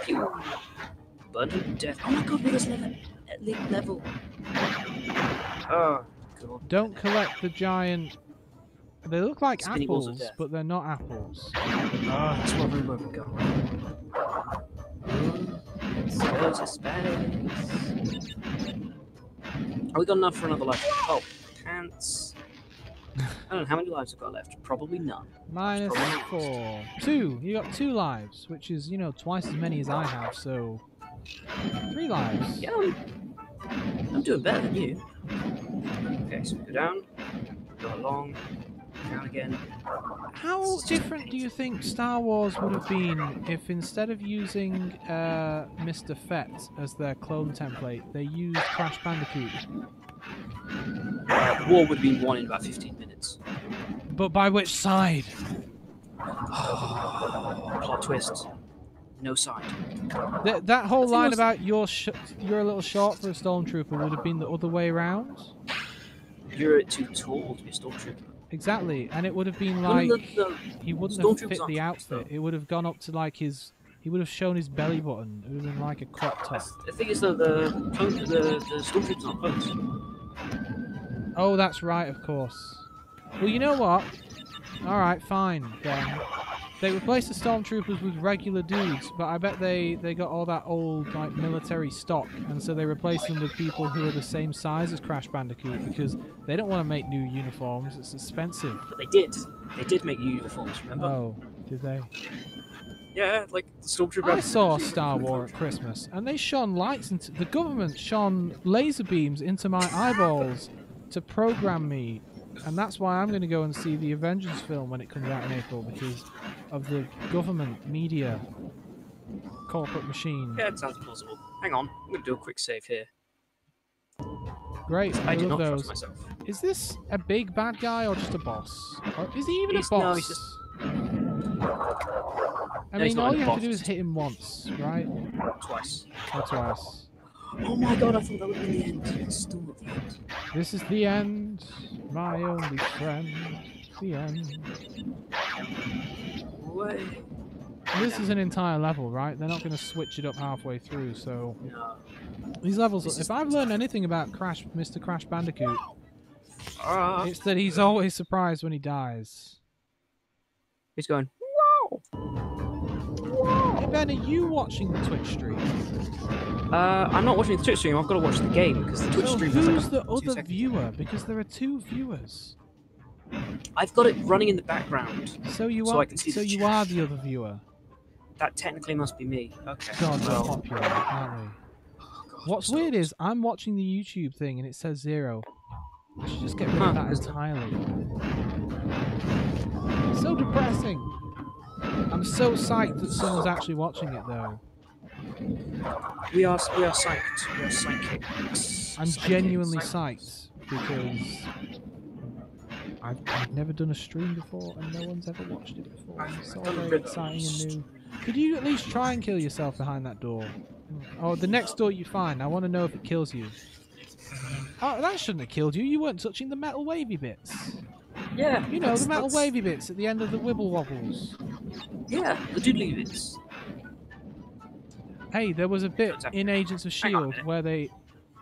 Sure. Abundant death. Oh my god, with this level. Oh, god. Don't collect the giant... They look like Spinning balls of apples, death. but they're not apples. Oh, that's what room I've got. Let's go to space. Oh, we got enough for another life. Oh, pants. I don't know how many lives I've got left. Probably none. Minus 4. 2. You got 2 lives, which is, you know, twice as many as I have, so... 3 lives. Yeah, I'm doing better than you. Okay, so we go down, go along, down again. How different do you think Star Wars would have been if instead of using Mr. Fett as their clone template, they used Crash Bandicoot? War would have been won in about 15 minutes. But by which side? Plot twist. No side. That whole line about you're a little short for a stormtrooper would have been the other way around? You're too tall to be a stormtrooper. Exactly, and it would have been like he wouldn't have fit the outfit. It would have gone up to like his. He would have shown his belly button. It would have been like a crop top. The thing is, though, the stormtroopers aren't clones. Oh, that's right, of course. Well, you know what? All right, fine then. They replaced the stormtroopers with regular dudes, but I bet they got all that old like military stock, and so they replaced them with people who are the same size as Crash Bandicoot because they don't want to make new uniforms. It's expensive. But they did. They did make uniforms. Remember? Oh, did they? Yeah, like the stormtrooper. I saw Star Wars at Christmas, and they shone lights into the government shone laser beams into my eyeballs to program me. And that's why I'm going to go and see the Avengers film when it comes out in April, because of the government, media, corporate machine. Yeah, it sounds plausible. Hang on, I'm going to do a quick save here. Great, I did love not those. trust myself. Is this a big bad guy or just a boss? Or is he even a boss? No, he's just... I No, he's mean, not all a you have boss. to do is hit him once, right? Twice. Or twice. Oh my god, I thought that would be the end. It's still not the end. This is the end, my only friend. The end. Way. This is an entire level, right? They're not going to switch it up halfway through, so... No. These levels, if I've learned anything about Mr. Crash Bandicoot, it's that he's always surprised when he dies. He's going, Hey Ben, are you watching the Twitch stream? I'm not watching the Twitch stream, I've got to watch the game, because the Twitch So stream has who's like the other viewer? Because there are 2 viewers. I've got it running in the background. So you So are I can see the you chat. are the other viewer. That technically must be me. Okay. God, we're well, popular, aren't we? oh God, What's so- weird is I'm watching the YouTube thing and it says 0. I should just get rid of that entirely. So depressing. I'm so psyched that someone's actually watching it though. We are psyched. We are psychics. I'm genuinely psyched because I've never done a stream before and no one's ever watched it before. It's all very exciting and new. Could you at least try and kill yourself behind that door? Or the next door you find, I want to know if it kills you. Oh, that shouldn't have killed you. You weren't touching the metal wavy bits. Yeah. You know, the metal wavy bits at the end of the wibble wobbles. Yeah, the doodly bits. Hey, there was a bit in Agents of Hang on a S.H.I.E.L.D. minute. where they...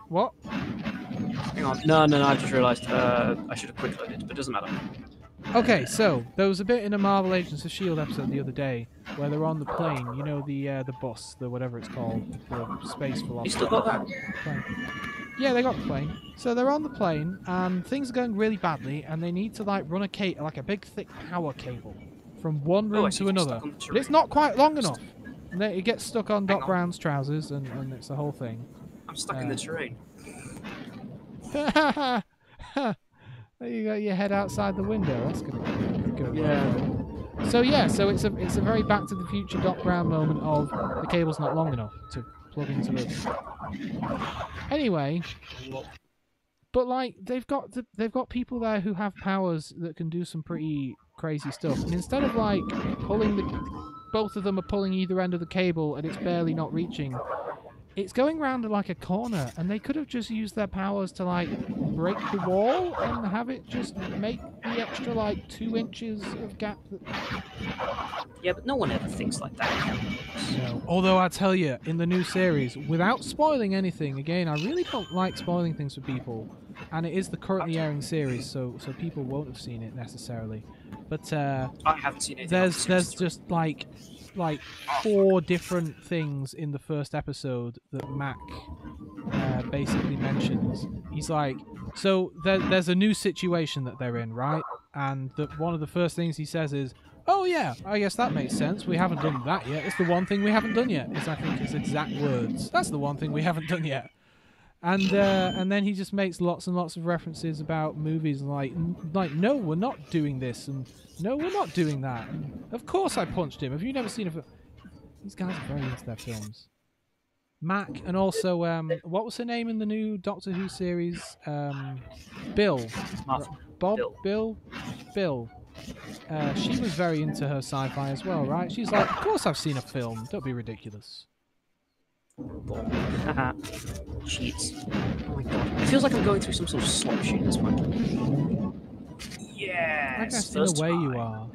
What? Hang on. No, I just realised I should have quick loaded, but it doesn't matter. Okay, so there was a bit in a Marvel Agents of S.H.I.E.L.D. episode the other day where they're on the plane, you know, the bus, the whatever it's called, the space You velocity still got that? plane. Yeah, they got the plane. So they're on the plane and things are going really badly and they need to like run a big thick power cable from one room to another. But it's not quite long enough. And then it gets stuck on Doc Brown's trousers and it's the whole thing. I'm stuck in the terrain. You got your head outside the window. That's gonna go. Yeah. So it's a very Back to the Future Doc Brown moment of the cable's not long enough to plug into the. Anyway, but like they've got people there who have powers that can do some pretty crazy stuff, and instead of like both of them are pulling either end of the cable and it's barely not reaching. It's going round like a corner, and they could have just used their powers to like break the wall and have it just make the extra like 2 inches of gap. Yeah, but no one ever thinks like that. No. Although I tell you, in the new series, without spoiling anything, again, I really don't like spoiling things for people, and it is the currently airing series, so people won't have seen it necessarily. But I haven't seen it. There's just like 4 different things in the first episode that Mac basically mentions. He's like, so there's a new situation that they're in, right? And one of the first things he says is, oh yeah, I guess that makes sense. We haven't done that yet. It's the one thing we haven't done yet. I think his exact words. That's the one thing we haven't done yet. And then he just makes lots and lots of references about movies and like no, we're not doing this, and no, we're not doing that. And of course I punched him. Have you never seen a film? These guys are very into their films. Mac, and also what was her name in the new Doctor Who series? Bill. Bob. Bill. She was very into her sci-fi as well, right? She's like, of course I've seen a film. Don't be ridiculous. Haha. Cheats. Oh my god. It feels like I'm going through some sort of slot machine at this point. Yes! I guess in a way you are.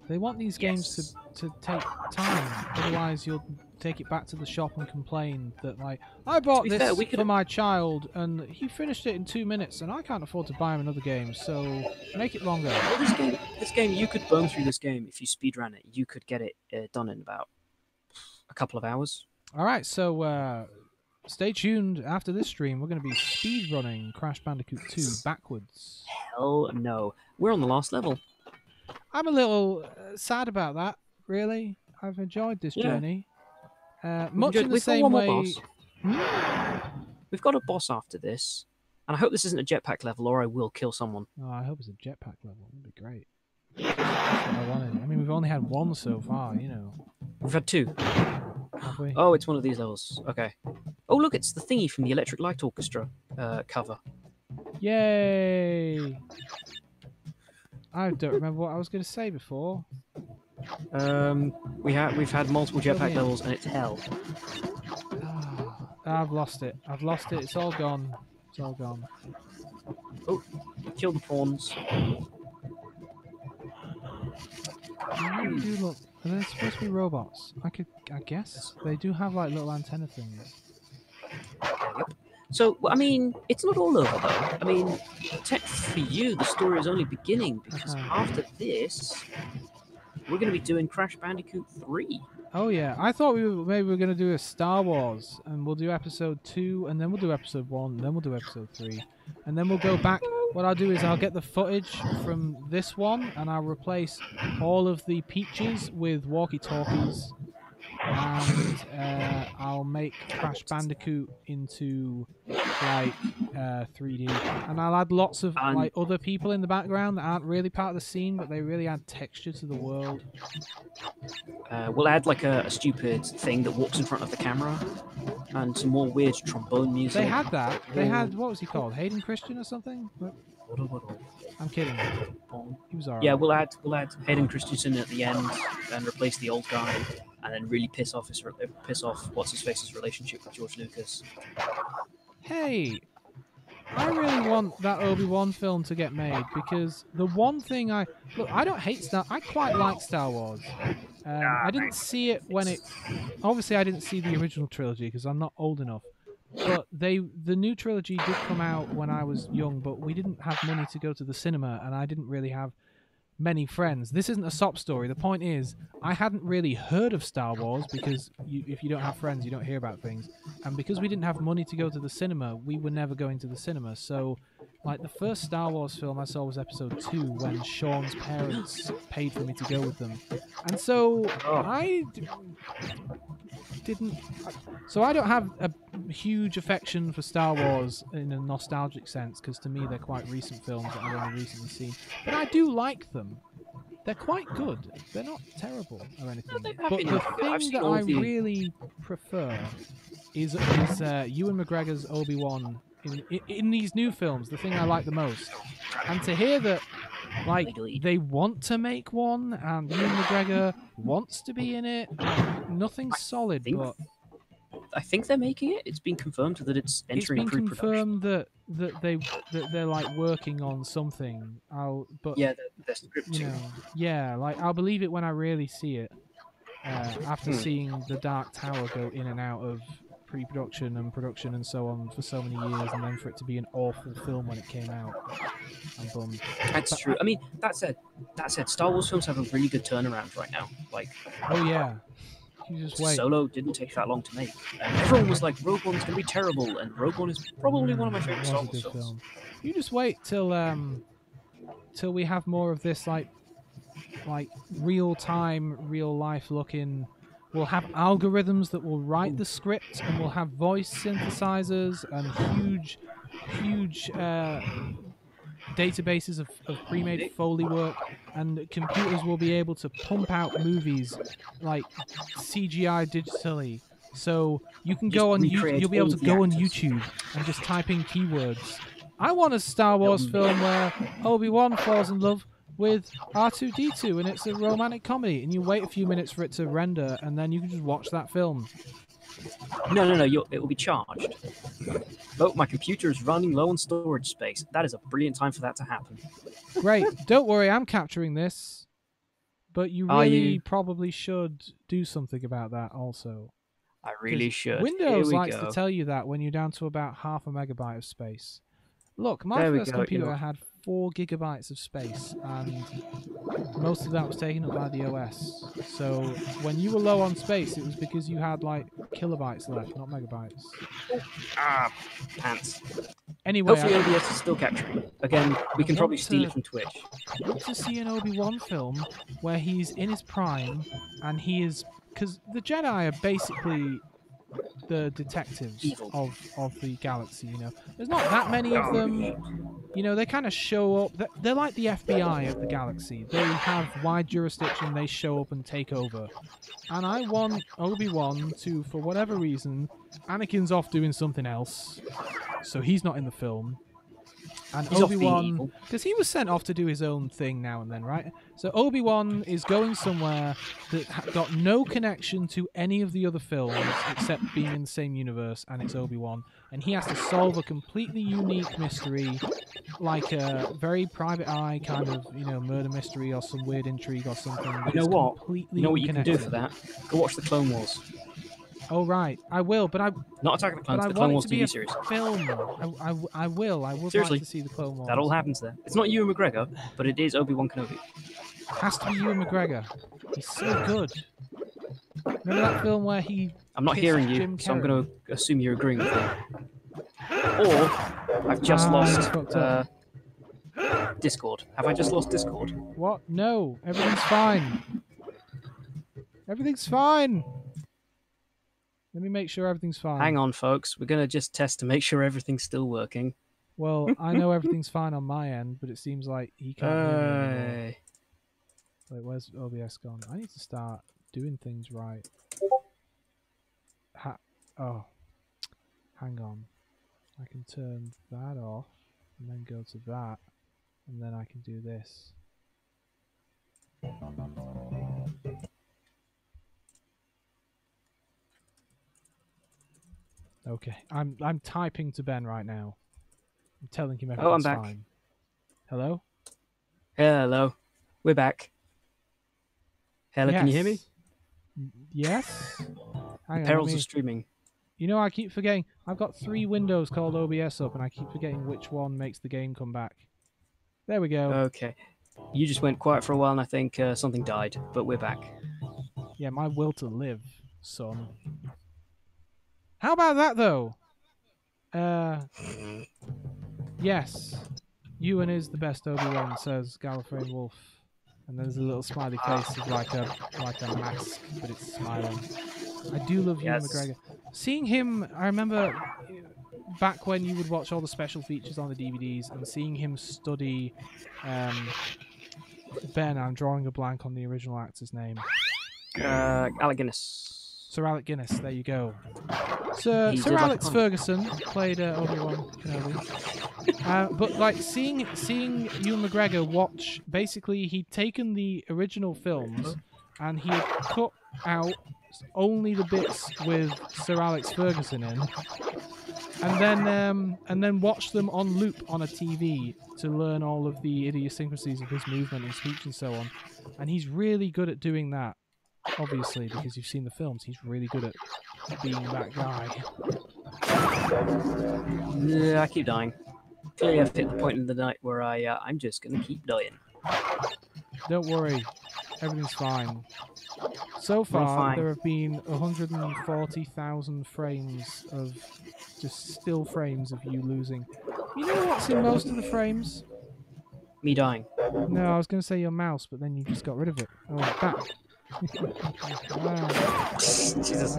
They want these games to take time, otherwise you'll take it back to the shop and complain that like, I bought this for my child and he finished it in 2 minutes and I can't afford to buy him another game, so make it longer. Well, this game, you could burn through this game if you speedrun it. You could get it done in about a couple of hours. Alright, so stay tuned after this stream. We're going to be speedrunning Crash Bandicoot 2 backwards. Hell no. We're on the last level. I'm a little sad about that, really. I've enjoyed this journey. Much in the same way... We've got a boss after this, and I hope this isn't a jetpack level or I will kill someone. Oh, I hope it's a jetpack level. That'd be great. That's what I wanted. I mean, we've only had 1 so far, you know. We've had 2. Have we? Oh, it's one of these levels. Okay. Oh, look, it's the thingy from the Electric Light Orchestra cover. Yay! I don't remember what I was going to say before. We've had multiple jetpack levels and it's hell. I've lost it. It's all gone. It's all gone. Oh, kill the pawns. They do look. Are they supposed to be robots? I guess they do have like little antenna things. Yep. So, I mean, it's not all over though. I mean, for you, the story is only beginning because after this, we're going to be doing Crash Bandicoot 3. Oh yeah, I thought maybe we were going to do a Star Wars, and we'll do episode 2, and then we'll do episode 1, and then we'll do episode 3, and then we'll go back. What I'll do is I'll get the footage from this one, and I'll replace all of the Peaches with walkie-talkies, and I'll make Crash Bandicoot into like 3D, and I'll add lots of like other people in the background that aren't really part of the scene, but they really add texture to the world. We'll add like a stupid thing that walks in front of the camera, and some more weird trombone music. They had that. They had, what was he called? Hayden Christian or something? I'm kidding. He was alright. Yeah, we'll add Hayden Christensen at the end and replace the old guy, and then really piss off what's his face's relationship with George Lucas. Hey, I really want that Obi-Wan film to get made, because the one thing I don't hate I quite like Star Wars. I didn't see it when it. Obviously, I didn't see the original trilogy because I'm not old enough. But the new trilogy did come out when I was young, but we didn't have money to go to the cinema, and I didn't really have many friends. This isn't a sob story. The point is, I hadn't really heard of Star Wars because if you don't have friends, you don't hear about things. And because we didn't have money to go to the cinema, we were never going to the cinema. So, like, the first Star Wars film I saw was Episode 2 when Sean's parents paid for me to go with them. And so didn't. So I don't have a huge affection for Star Wars in a nostalgic sense, because to me they're quite recent films that I've only recently seen. But I do like them. They're quite good. They're not terrible or anything. But the thing that I really prefer is Ewan McGregor's Obi-Wan in these new films. The thing I like the most, and to hear that, like, they want to make one, and Ewan McGregor wants to be in it. Nothing's solid, but I think they're making it. It's been confirmed that it's entering pre-production. It's been confirmed that they're like working on something. But yeah, they're scripting. Yeah, like I'll believe it when I really see it. After seeing The Dark Tower go in and out of pre-production and production and so on for so many years, and then for it to be an awful film when it came out, I'm bummed. That's true. I mean, that said, Star Wars films have a really good turnaround right now. Like, oh yeah. You just wait. Solo didn't take that long to make. And everyone was like, Rogue One's going to be terrible, and Rogue One is probably one of my favorite Star Wars films. You just wait till we have more of this, like real-time, real-life looking. We'll have algorithms that will write the script, and we'll have voice synthesizers and huge databases of pre-made Foley work, and computers will be able to pump out movies like CGI digitally. So you can go on YouTube, you'll be able to go on YouTube and just type in keywords. I want a Star Wars film where Obi-Wan falls in love with R2-D2 and it's a romantic comedy, and you wait a few minutes for it to render, and then you can just watch that film. No, it will be charged. Oh, my computer is running low on storage space. That is a brilliant time for that to happen. Great. Don't worry, I'm capturing this. But you really probably should do something about that also. I really should. Windows likes to tell you that when you're down to about 0.5 MB of space. Look, my first computer had 4 GB of space, and most of that was taken up by the OS. So when you were low on space, it was because you had like kilobytes left, not megabytes. Ah, pants. Anyway, hopefully OBS is still capturing. Again, we can probably steal it from Twitch. I want to see an Obi-Wan film where he's in his prime, and he is, because the Jedi are basically the detectives of the galaxy, you know. There's not that many of them. You know, they kind of show up. They're like the FBI of the galaxy. They have wide jurisdiction. They show up and take over. And I want Obi-Wan to, for whatever reason, Anakin's off doing something else, so he's not in the film. And Obi-Wan, because he was sent off to do his own thing now and then, right? So Obi-Wan is going somewhere that got no connection to any of the other films except being in the same universe, and it's Obi-Wan. And he has to solve a completely unique mystery, like a very private eye kind of, you know, murder mystery or some weird intrigue or something. You know what? You know what you can do for that? Go watch the Clone Wars. Oh right, I will, but not Attack of the Clones, the Clone Wars TV series. Film. I will. I would Seriously, like to see the Clone Wars. That all happens there. It's not Ewan McGregor, but it is Obi-Wan Kenobi. Has to be Ewan McGregor. He's so good. Remember that film where he? I'm not hearing you, so I'm going to assume you're agreeing with me. Or I've just lost Discord. Have I just lost Discord? What? No, everything's fine. Everything's fine. Let me make sure everything's fine. Hang on, folks. We're going to just test to make sure everything's still working. Well, I know everything's fine on my end, but it seems like he can't hear me anymore. Wait, where's OBS gone? I need to start doing things right. Oh. Hang on. I can turn that off, and then go to that, and then I can do this. Okay, I'm typing to Ben right now. I'm telling him everything's I'm back. fine. Hello? Hello. We're back. Hello, yes. Can you hear me? Yes. Hang on, Perils of streaming. You know, I keep forgetting. I've got 3 windows called OBS up, and I keep forgetting which one makes the game come back. There we go. Okay. You just went quiet for a while, and I think something died, but we're back. Yeah, my will to live, son. How about that, though? Yes. Ewan is the best Obi-Wan, says Gallifreyan Wolf. And there's a little smiley face of like a mask, but it's smiling. I do love Ewan McGregor. Seeing him, I remember back when you would watch all the special features on the DVDs and seeing him study Ben, I'm drawing a blank on the original actor's name. Alec Guinness. Sir Alec Guinness, there you go. Sir Alex Ferguson played Obi-Wan Kenobi. But like seeing Ewan McGregor watch, basically he'd taken the original films and he had cut out only the bits with Sir Alex Ferguson in, and then watched them on loop on a TV to learn all of the idiosyncrasies of his movement and speech and so on. And he's really good at doing that. Obviously, because you've seen the films, he's really good at being that guy. Yeah, I keep dying. Clearly, I've hit the point in the night where I'm just gonna keep dying. Don't worry, everything's fine. So far, there have been 140,000 frames of just still frames of you losing. You know what's in most of the frames? Me dying. No, I was going to say your mouse, but then you just got rid of it. Oh, back. Wow. Jesus.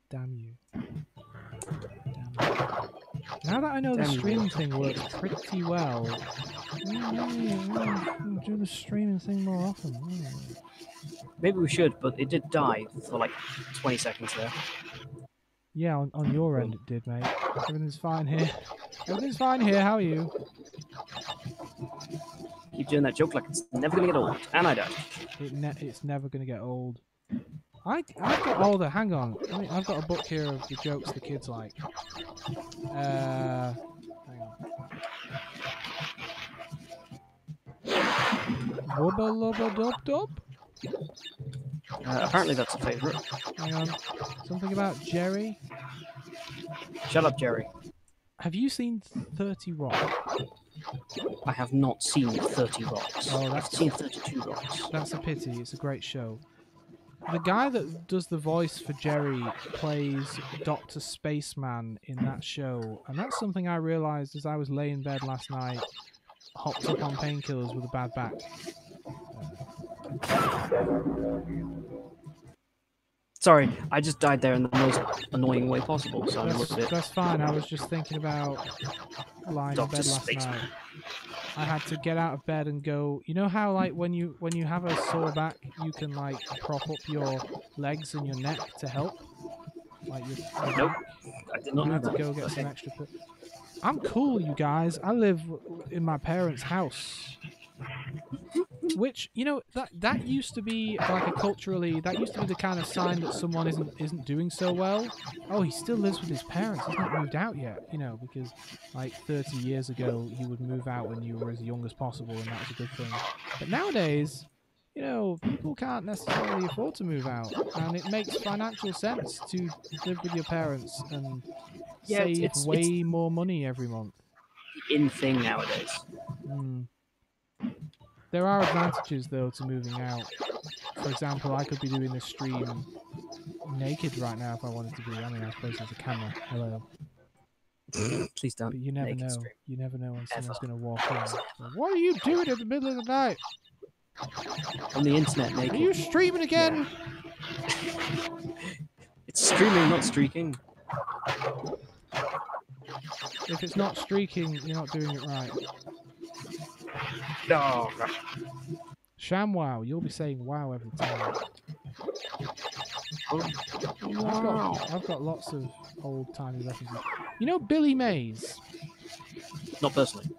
Damn you. Now that I know the streaming thing works pretty well, do the streaming thing more often. Maybe we should, but it did die for like 20 seconds there. Yeah, on your end it did, mate. Everything's fine here. Everything's fine here, how are you? Keep doing that joke like it's never gonna get old. And I died. It's never gonna get old. I've got older. Hang on. I've got a book here of the jokes the kids like. Hang on. Wubba lubba dub dub? Apparently that's a favourite. Hang on. Something about Jerry? Shut up, Jerry. Have you seen 30 Rock? I have not seen 30 Rocks. Oh, I've seen 32 Rocks. That's a pity. It's a great show. The guy that does the voice for Jerry plays Dr. Spaceman in that show, and that's something I realised as I was laying in bed last night, hopped up on painkillers with a bad back. Sorry, I just died there in the most annoying way possible, so I looked at it. That's fine, I was just thinking about lying in bed last night. I had to get out of bed and go. You know how like when you have a sore back, you can like prop up your legs and your neck to help. Like your nope, I did not know that. I had to go get some extra. I'm cool, you guys. I live in my parents' house, which you know that used to be like that used to be the kind of sign that someone isn't doing so well. Oh, he still lives with his parents. He's not moved out yet, you know, because like 30 years ago he would move out when you were as young as possible, and that was a good thing. But nowadays, you know, people can't necessarily afford to move out, and it makes financial sense to live with your parents and save way more money every month. In thing nowadays. There are advantages, though, to moving out. For example, I could be doing this stream naked right now if I wanted to be. I mean, I suppose there's a camera. Hello. Please don't. But you never know. Stream. You never know when someone's going to walk in. What are you doing in the middle of the night? On the internet, naked. Are you streaming again? Yeah. It's streaming, not streaking. If it's not streaking, you're not doing it right. No. ShamWow, you'll be saying wow every time. Wow. I've got lots of old-timey references. You know Billy Mays? Not personally.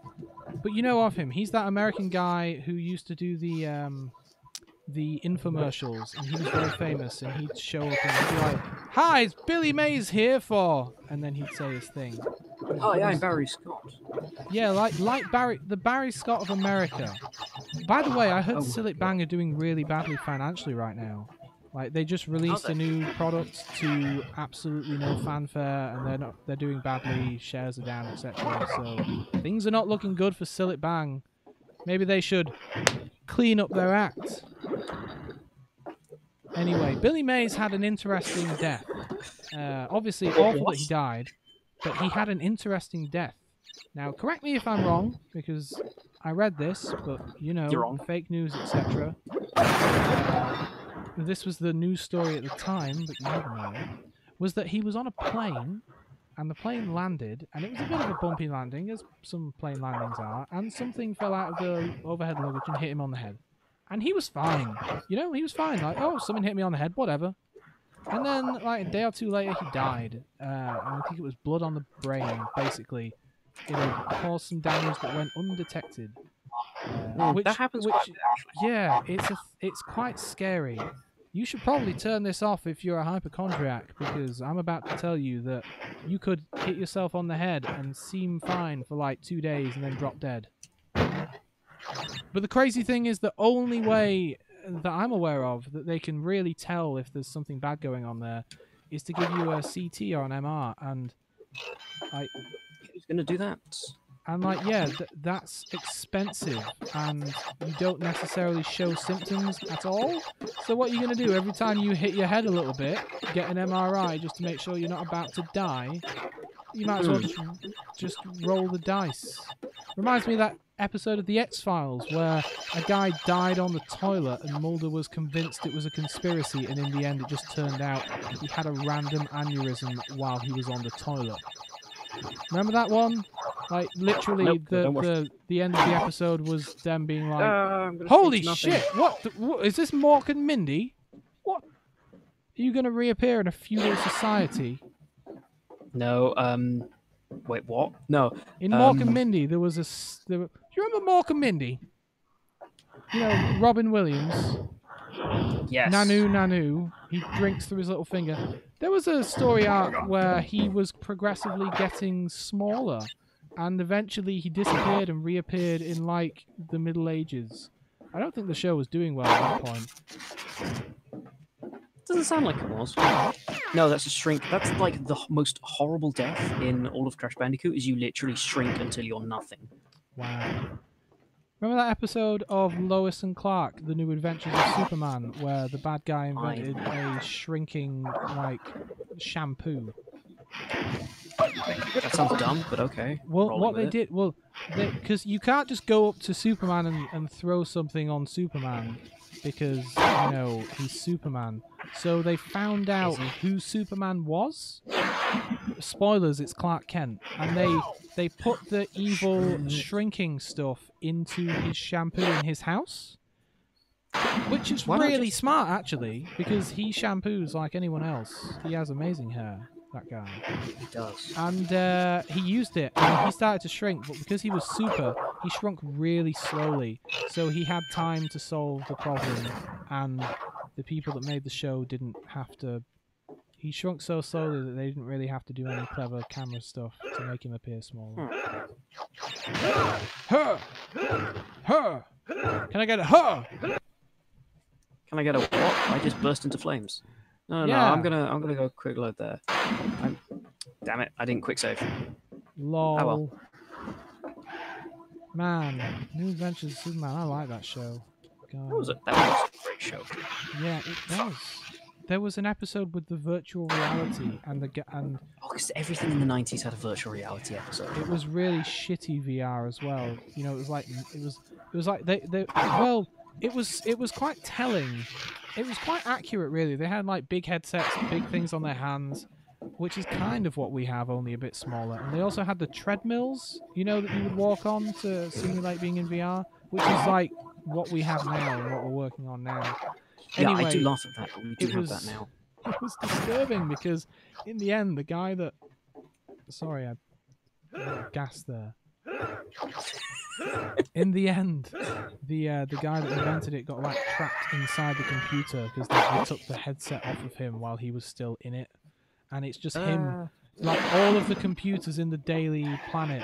But you know of him. He's that American guy who used to do the infomercials, and he was very famous, and he'd show up and he'd be like, "Hi, it's Billy Mays here for," and then he'd say his thing. Oh yeah, I'm Barry Scott. Yeah, like the Barry Scott of America. By the way, I heard Sillet Bang are doing really badly financially right now. Like they just released a new product to absolutely no fanfare, and they're doing badly. Shares are down, etc. So things are not looking good for Sillet Bang. Maybe they should clean up their act. Anyway, Billy Mays had an interesting death. Obviously, awful that he died, but he had an interesting death. Now, correct me if I'm wrong, because I read this, but you know, fake news, etc. This was the news story at the time, but you never know, was that he was on a plane, and the plane landed, and it was a bit of a bumpy landing, as some plane landings are, and something fell out of the overhead luggage and hit him on the head. And he was fine. You know, he was fine. Like, oh, something hit me on the head, whatever. And then, like, a day or two later, he died. I think it was blood on the brain, basically. It had caused some damage that went undetected. That happens quite a bit, actually. Yeah, it's quite scary. You should probably turn this off if you're a hypochondriac, because I'm about to tell you that you could hit yourself on the head and seem fine for like 2 days and then drop dead. But the crazy thing is the only way that I'm aware of that they can really tell if there's something bad going on there is to give you a CT or an MR, and like, who's gonna do that? And like, yeah, that's expensive, and you don't necessarily show symptoms at all. So what are you going to do? Every time you hit your head a little bit, get an MRI just to make sure you're not about to die. You might as well just roll the dice. Reminds me of that episode of The X-Files where a guy died on the toilet and Mulder was convinced it was a conspiracy, and in the end it just turned out he had a random aneurysm while he was on the toilet. Remember that one? Like, literally, nope, the end of the episode was them being like, holy shit, what is this, Mork and Mindy? What? Are you going to reappear in a feudal society? No, wait, what? No. In Mork and Mindy, there was do you remember Mork and Mindy? You know, Robin Williams. Yes. Nanu, he drinks through his little finger. There was a story arc where he was progressively getting smaller, and eventually he disappeared and reappeared in, like, the Middle Ages. I don't think the show was doing well at that point. Doesn't sound like it was. No, that's a shrink. That's like the most horrible death in all of Crash Bandicoot, is you literally shrink until you're nothing. Wow. Remember that episode of Lois and Clark, The New Adventures of Superman, where the bad guy invented a shrinking, like, shampoo? That sounds dumb, but okay. Well, what they did, because you can't just go up to Superman and throw something on Superman, because, you know, he's Superman. So they found out who Superman was. Spoilers, it's Clark Kent. And they put the evil shrinking stuff into his shampoo in his house. Which is really smart, actually, because he shampoos like anyone else. He has amazing hair, that guy. He does. And he used it, and he started to shrink, but because he was super, he shrunk really slowly. So he had time to solve the problem, and the people that made the show didn't have to... He shrunk so slowly that they didn't really have to do any clever camera stuff to make him appear smaller. Huh! Huh! Can I get a huh? Can I get a what? I just burst into flames. No, I'm gonna go quick load there. Damn it! I didn't quick save. Lol. Oh, well. Man, New Adventures of Superman. I like that show. God. That was a great show. Yeah, it was. There was an episode with the virtual reality and because everything in the 90s had a virtual reality episode. It was really shitty VR as well. You know, it was like it was quite telling. It was quite accurate, really. They had like big headsets, big things on their hands, which is kind of what we have, only a bit smaller. And they also had the treadmills, you know, that you would walk on to simulate being in VR, which is like what we have now and what we're working on now. Anyway, yeah, I do laugh at that, but we do have that now. It was disturbing because, in the end, the guy that... Sorry, I gassed there. In the end, the guy that invented it got like trapped inside the computer because they took the headset off of him while he was still in it, and it's just him. Like all of the computers in the Daily Planet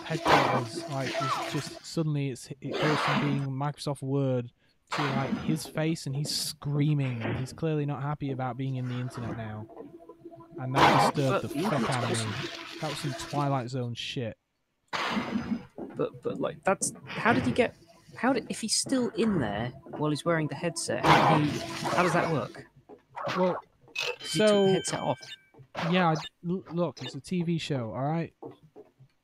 headquarters, like it's just suddenly it goes from being Microsoft Word to like his face, and he's screaming. And he's clearly not happy about being in the internet now, and that disturbed the fuck out of me. That was some Twilight Zone shit. But like that's how did he get? If he's still in there while he's wearing the headset? How does that work? Well, He took the headset off. Yeah, look, it's a TV show, all right?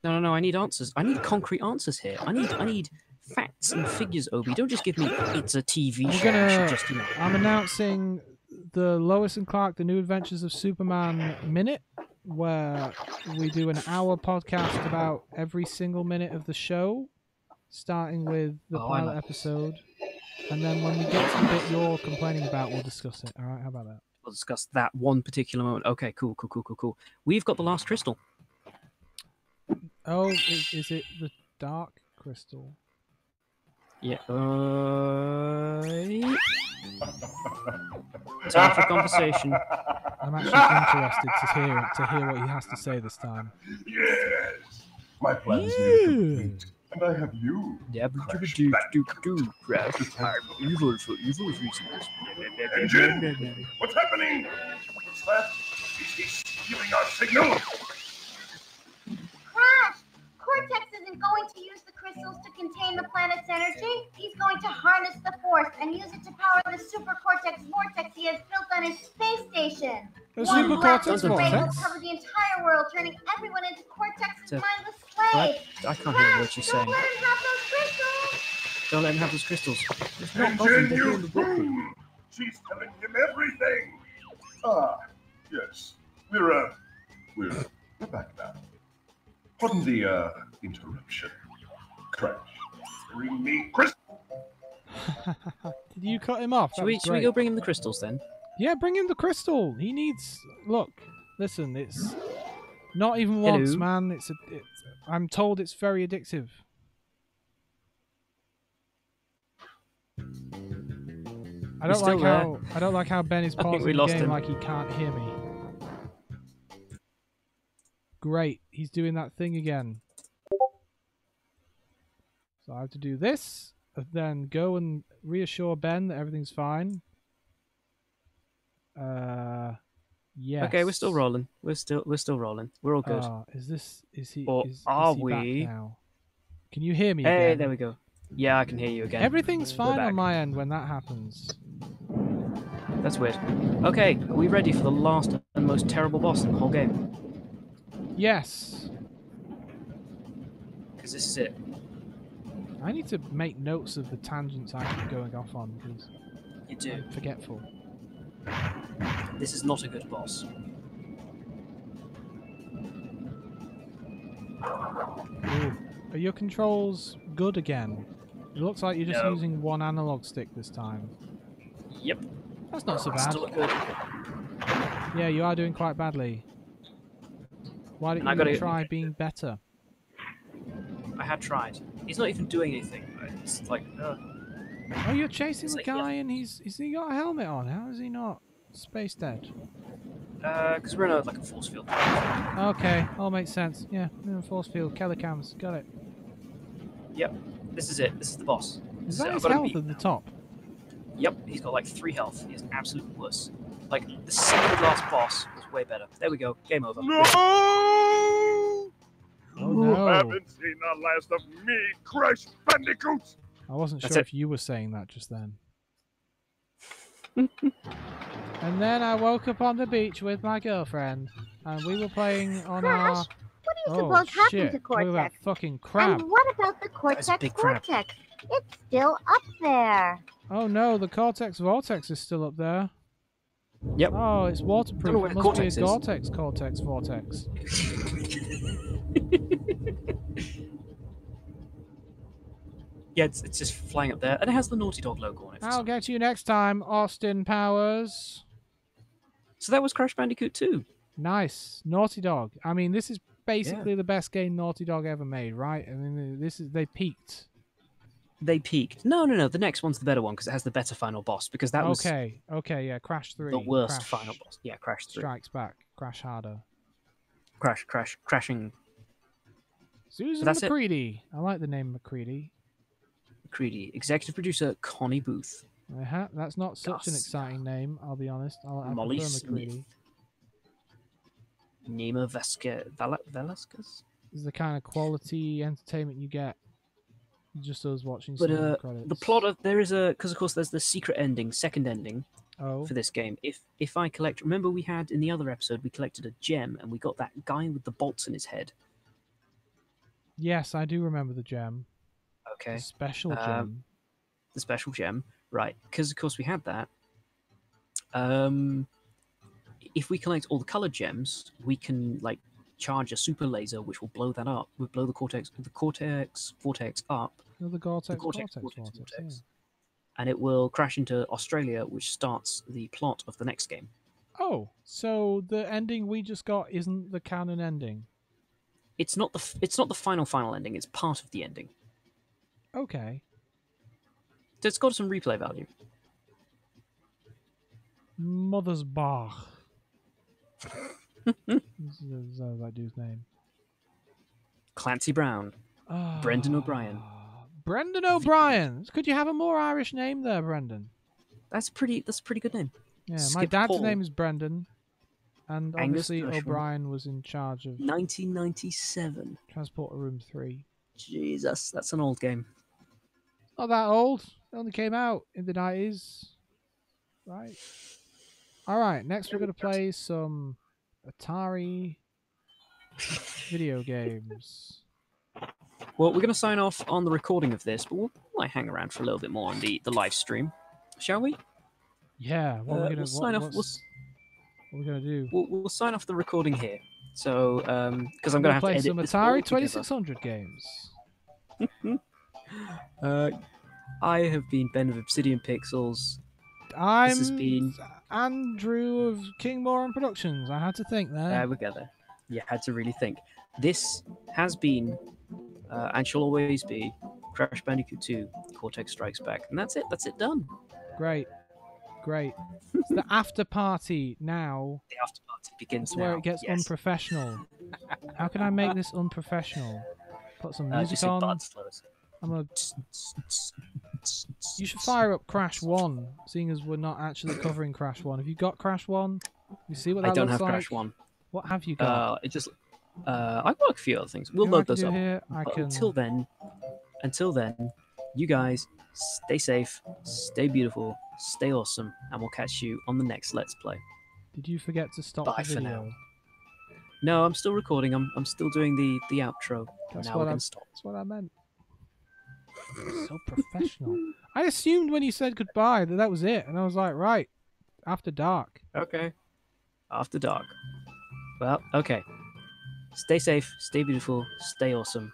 No, I need answers. I need concrete answers here. I need facts and figures, Obi. Don't just give me it's a TV show. I'm announcing the Lois and Clark, The New Adventures of Superman minute, where we do an hour podcast about every single minute of the show, starting with the pilot episode. And then when we get to the bit you're complaining about, we'll discuss it. All right, how about that? We'll discuss that one particular moment. Okay, cool. We've got the last crystal. Oh, is it the dark crystal? Yeah. Time for conversation. I'm actually interested to hear what he has to say this time. Yes, my plan is nearly complete, and I have you. Crash. I'm evil for evil's reasons. Engine, what's happening? What's that? He's giving our signal. Crash! Cortex isn't going to use the crystals to contain the planet's energy. He's going to harness the force and use it to power the super cortex vortex he has built on his space station. The One super blast cortex of the ray will vortex? cover the entire world, turning everyone into Cortex's mindless slaves. I can't hear what you're saying. Don't let him have those crystals! Don't let him have those crystals. Engine, you fool! She's telling him everything. Ah, yes. We're back now. Pardon the interruption. Crash. Bring me crystal. Did you cut him off? Should we go bring him the crystals then? Yeah, bring him the crystal. He needs. Look, listen. It's not even once, man. I'm told it's very addictive. I don't like how Ben is pausing the game like he can't hear me. Great, he's doing that thing again. So I have to do this, and then go and reassure Ben that everything's fine. Yes. Okay, we're still rolling. We're still rolling. We're all good. Is he or is are he we? back now? Can you hear me Hey, again? there we go. Yeah, I can hear you again. Everything's fine on my end when that happens. That's weird. Okay, are we ready for the last and most terrible boss in the whole game? Yes. Because this is it. I need to make notes of the tangents I keep going off on because You do. I'm forgetful. This is not a good boss. Ooh. Are your controls good again? It looks like you're just using one analog stick this time. Yep. That's not so bad. Still look good. Yeah, you are doing quite badly. Why didn't you try being better? I had tried. He's not even doing anything. It's like, oh, you're chasing the guy and he's he got a helmet on. How is he not space dead? Because we're in a force field. Okay, all makes sense. Yeah, in a force field. Kelicams, got it. Yep, this is it. This is the boss. Is that his health at the top? Yep, he's got like 3 health. He is absolute wuss. Like, the second last boss was way better. There we go. Game over. No! Oh, no. You haven't seen the last of me, Crash Bandicoot! I wasn't sure if you were saying that just then. And then I woke up on the beach with my girlfriend, and we were playing on Crash, our... what do you suppose happened to Cortex? Look at that fucking crab. And what about the Cortex Vortex? It's still up there. Oh no, the Cortex Vortex is still up there. Yep. Oh, it's waterproof. It must Cortex be a Cortex Vortex. Yeah, it's just flying up there, and it has the Naughty Dog logo on it. I'll get you next time, Austin Powers. So that was Crash Bandicoot 2. Nice. Naughty Dog. I mean, this is basically the best game Naughty Dog ever made, right? I mean, they peaked. They peaked. No. The next one's the better one because it has the better final boss. Because that was okay. Yeah, Crash 3. The worst final boss. Yeah, Crash 3. Strikes Back. Crash harder. Crashing. Susan McCready. I like the name McCready. McCready. Executive producer, Connie Booth. That's not such an Gus. exciting name, I'll be honest. I Molly prefer Smith. McCready. Nima Velasquez. This is the kind of quality entertainment you get just us watching But some of the credits. the plot of because of course there's the secret ending, second ending for this game. If I collect, remember we had in the other episode we collected a gem and we got that guy with the bolts in his head. Yes, I do remember the gem. Okay. The special gem. The special gem, right? Because of course we had that. If we collect all the colored gems, we can like charge a super laser which will blow that up. We'll blow the cortex vortex up. No, the Cortex vortex. Yeah. And it will crash into Australia, which starts the plot of the next game. Oh, so the ending we just got isn't the canon ending? It's not the final ending. It's part of the ending. Okay. So it's got some replay value. Mother's Bach. This is that dude's name. Clancy Brown. Brendan O'Brien. Brendan O'Brien. Could you have a more Irish name there, Brendan? That's a pretty good name. Yeah, Skip my dad's Paul. name is Brendan, and Angus obviously Gershwin. O'Brien was in charge of 1997. Transporter Room 3. Jesus, that's an old game. Not that old. It only came out in the 90s. Right. Alright, next we're going to play some Atari video games. Well, we're going to sign off on the recording of this, but we'll might hang around for a little bit more on the live stream. Shall we? Yeah, what are we going to sign off. what are we going to do? We'll sign off the recording here. So, because I'm going to have to play edit some this all Atari together. 2600 games. I have been Ben of Obsidian Pixels. I'm This has been Andrew of King Moron Productions. I had to think there. There we go. There. You had to really think. This has been, and shall always be, Crash Bandicoot 2, Cortex Strikes Back. And that's it. That's it done. Great. It's the after party now. The after party begins That's where now. it gets Yes. unprofessional. How can I make this unprofessional? Put some music just say on. bud slows. I'm gonna... You should fire up Crash 1, seeing as we're not actually covering Crash 1. Have you got Crash 1? You see what that I don't looks have like? Crash 1. What have you got? It just. I've got a few other things. We'll You know load what I those can up. do here? I But can... until then, you guys stay safe, stay beautiful, stay awesome, and we'll catch you on the next Let's Play. Did you forget to stop Bye the for video? now. No, I'm still recording. I'm still doing the outro. That's now what we I- can stop. That's what I meant. So professional. I assumed when you said goodbye that was it, and I was like, right, after dark. Okay. After dark. Well, okay. Stay safe, stay beautiful, stay awesome,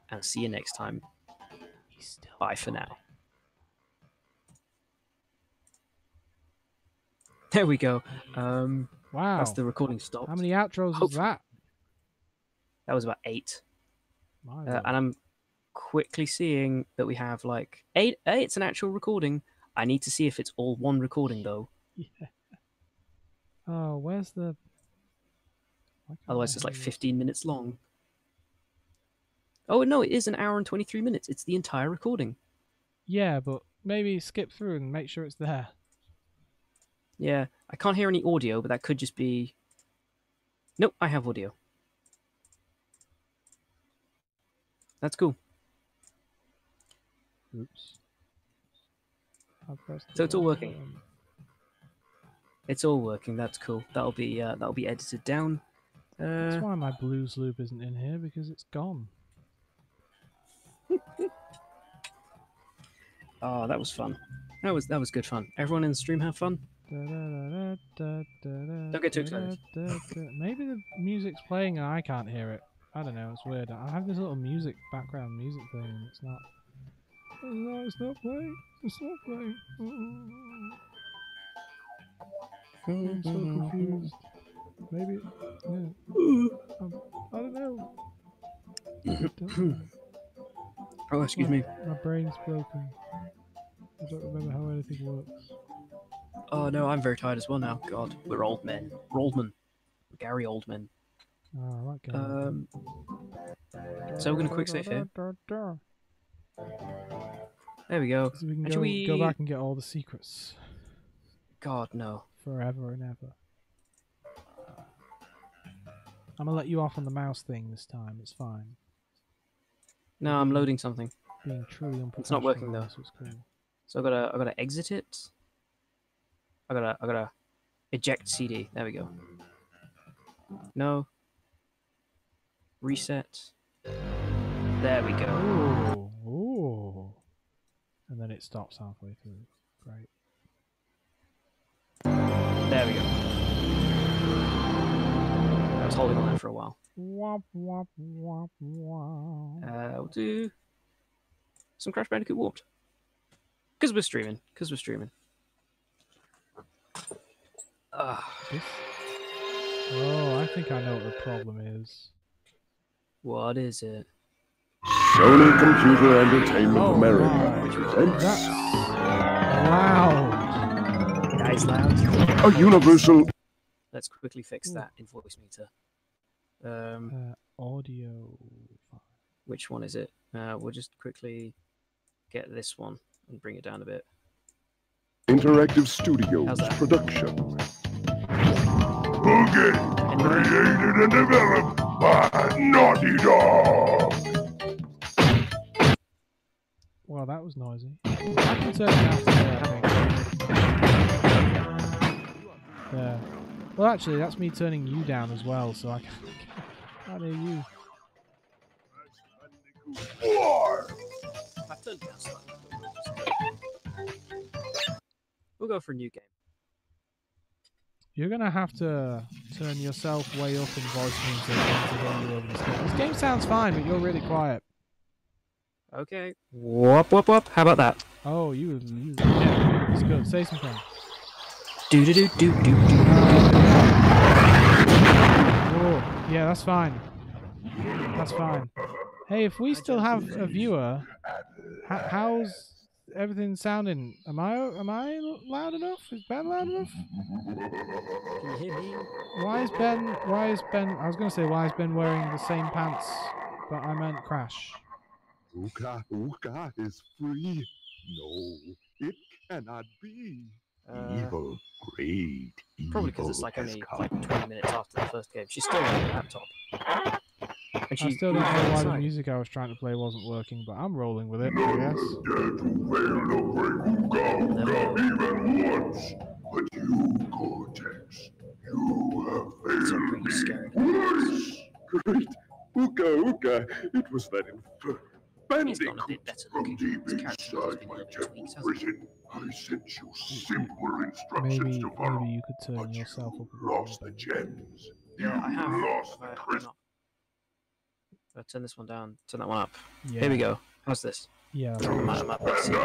and see you next time. Bye for now. There we go. Wow. That's the recording stopped. How many outros was Hopefully- that? That was about 8. My And word. I'm quickly seeing that we have like 8. It's an actual recording. I need to see if it's all one recording though. Yeah. Oh, where's the... Why can't Otherwise, I it's like hear 15 minutes long. Oh no, it is an hour and 23 minutes. It's the entire recording. Yeah, but maybe skip through and make sure it's there. Yeah, I can't hear any audio, but that could just be... Nope, I have audio. That's cool. Oops. I pressed So it's all the wrong working. button. It's all working. That's cool. That'll be edited down. That's why my blues loop isn't in here, because it's gone. Oh, that was fun. That was good fun. Everyone in the stream have fun. Don't get too excited. Maybe the music's playing and I can't hear it. I don't know, it's weird. I have this little background music thing and it's not... No, it's not playing. It's not playing. I'm so confused. Maybe... Yeah. I don't know. Don't know. Oh, excuse me. My brain's broken. I don't remember how anything works. Oh no, I'm very tired as well now. God, we're old men. We're old men. Gary Oldman. Oh, that game. So we're gonna quick save here. There we go. So we can And go back and get all the secrets. God, no. Forever and ever. I'm gonna let you off on the mouse thing this time. It's fine. No, I'm loading something. Being truly unprofessional. It's not working though. So it's cool. So I gotta exit it. I gotta eject CD. There we go. No. Reset. There we go. Ooh, ooh. And then it stops halfway through. Great. There we go. I was holding on that for a while. Womp, womp, womp, womp. We'll do some Crash Bandicoot Warped. Because we're streaming. This? Oh, I think I know what the problem is. What is it? Sony Computer Entertainment Oh, America presents That's loud. Guys, loud. a universal. Let's quickly fix that in voice meter. Audio. Which one is it? We'll just quickly get this one and bring it down a bit. Interactive How's Studios that? production. Okay, created and developed by Naughty Dog. Well, that was noisy. I can turn it down to there, I think. There. Well, actually, that's me turning you down as well, so I can't hear you. I've turned it down slightly. We'll go for a new game. You're gonna have to turn yourself way up in voice means this game sounds fine, but you're really quiet. Okay. Whoop, whoop, whoop. How about that? Oh, yeah, it's good. Say something. Do do do do do do. Oh, yeah, that's fine. That's fine. Hey, if we still have a viewer, how's everything sounding? Am I loud enough? Is Ben loud enough? Can you hear me? Why is Ben? I was gonna say, why is Ben wearing the same pants? But I meant Crash. Uka is free. No, it cannot be. Evil, great evil. Probably because it's like only like 20 minutes after the first game. She's still on the laptop. And I still don't know why the music I was trying to play wasn't working, but I'm rolling with it, I guess. Dare to fail to break Uka even once. But you, Cortex, you have failed me twice. Great. Uka, it was that He's gone a bit Bandicoot better from looking. deep His character has inside been my tweaked, temple hasn't prison. I sent you simpler instructions Maybe to follow. you could turn But yourself you up a bit lost the more. gems. Yeah, I have. Lost the I'll crystal. turn this one down. Turn that one up. Yeah. Here we go. How's this? Yeah. And I have lost my patience.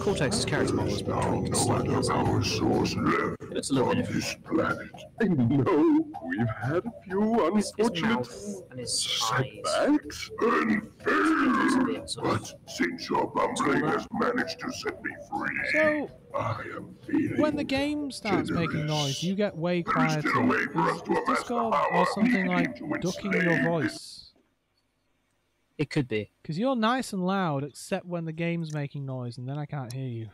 Cortex's character model has been tweaked No slightly. other power source left It's a little on bit this planet. I know we've had a few His unfortunate mouth and his eyes. setbacks and It's a failures. bit sort of. But since your bumbling has managed to set me free, So, I am feeling when the game starts making noise, you get way There is quieter. still a way for us Is to this amass the called power or something needed like to ducking your enslave voice? It could be. Because you're nice and loud, except when the game's making noise, and then I can't hear you.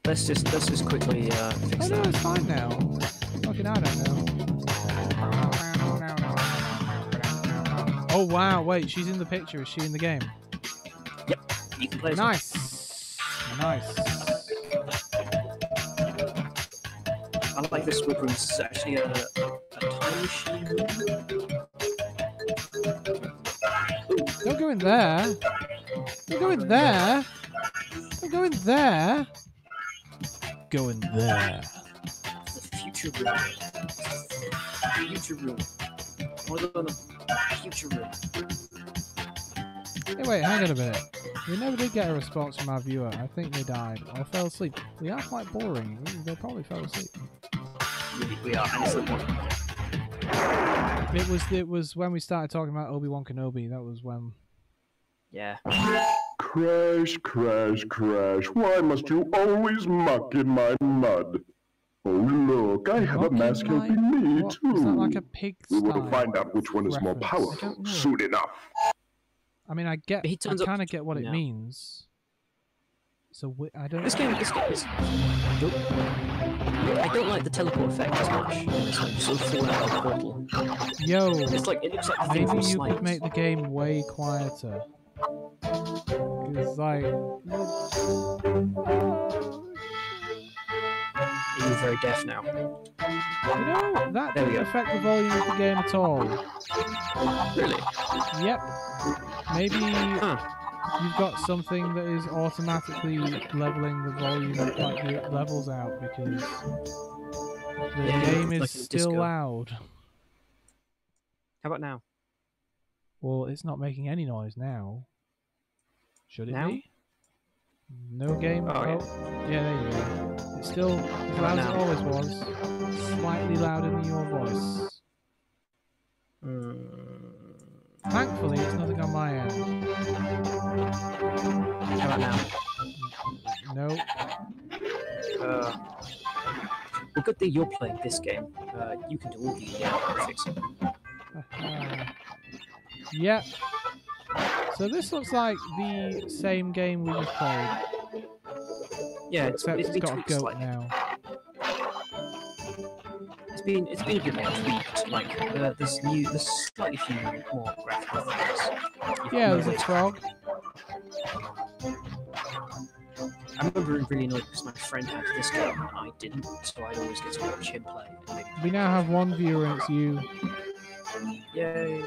Let's just quickly fix Oh no, that. it's fine now. Fucking I don't know. Oh wow, wait, she's in the picture. Is she in the game? Yep. You can play. Nice. Nice. I like this room. This is actually a time machine room. Don't go in there. Don't go in there. Don't go in there. Go in there. The future room. Future room. I want to go in the future room. Hey, wait, hang on a minute. We never did get a response from our viewer. I think they died or fell asleep. We are quite boring. They probably fell asleep. We are. And it's the one. It was when we started talking about Obi-Wan Kenobi. That was when. Yeah. Crash, crash, crash. Why must you always muck in my mud? Oh, look, I have a Muck in mask my- helping me, What? too. Is that like a pig We will style find out which one is more reference? I powerful don't know. soon enough. I mean, I kind of get what it means. So I don't. This game is. I don't like the teleport effect as much. It's like you sort of fall out of the portal. Yo, it's like, it looks like the thing maybe from you Slimes. could make the game way quieter. It's like. Are you very deaf now? You know, that didn't affect the volume of the game at all. Really? Yep. Maybe you've got something that is automatically leveling the volume, like the levels out, because the game is still loud. How about now? Well, it's not making any noise now. Should it now? be? No game. Yeah, there you go. It's still as loud as it always was. Slightly louder than your voice. Thankfully, it's nothing on my end. How about now? No. Well, good thing you're playing this game. You can do all the fixing. Yep. So this looks like the same game we just played. Yeah, except it's got a goat now. It's been a bit more tweaked. Like there's slightly few more graphical things. Yeah, there's a frog. I remember being really annoyed because my friend had this game and I didn't, so I'd always get to watch him play. We now have one viewer and it's you. Yay!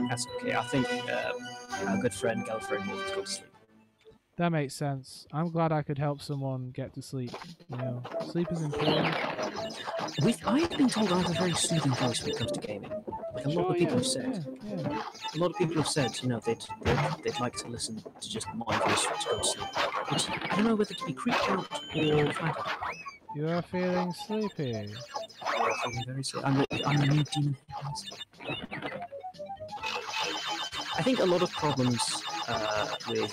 That's okay. I think our good friend, girlfriend, will go to sleep. That makes sense. I'm glad I could help someone get to sleep. You know, sleep is important. I've been told I have a very soothing voice when it comes to gaming. Like a lot of people have said. Yeah. A lot of people have said, you know, they'd like to listen to just my voice to go to sleep. Which I don't know whether to be creeped out or flattered. You are feeling sleepy. Yeah, I'm feeling very sleepy. I'm a new demon. I think a lot of problems with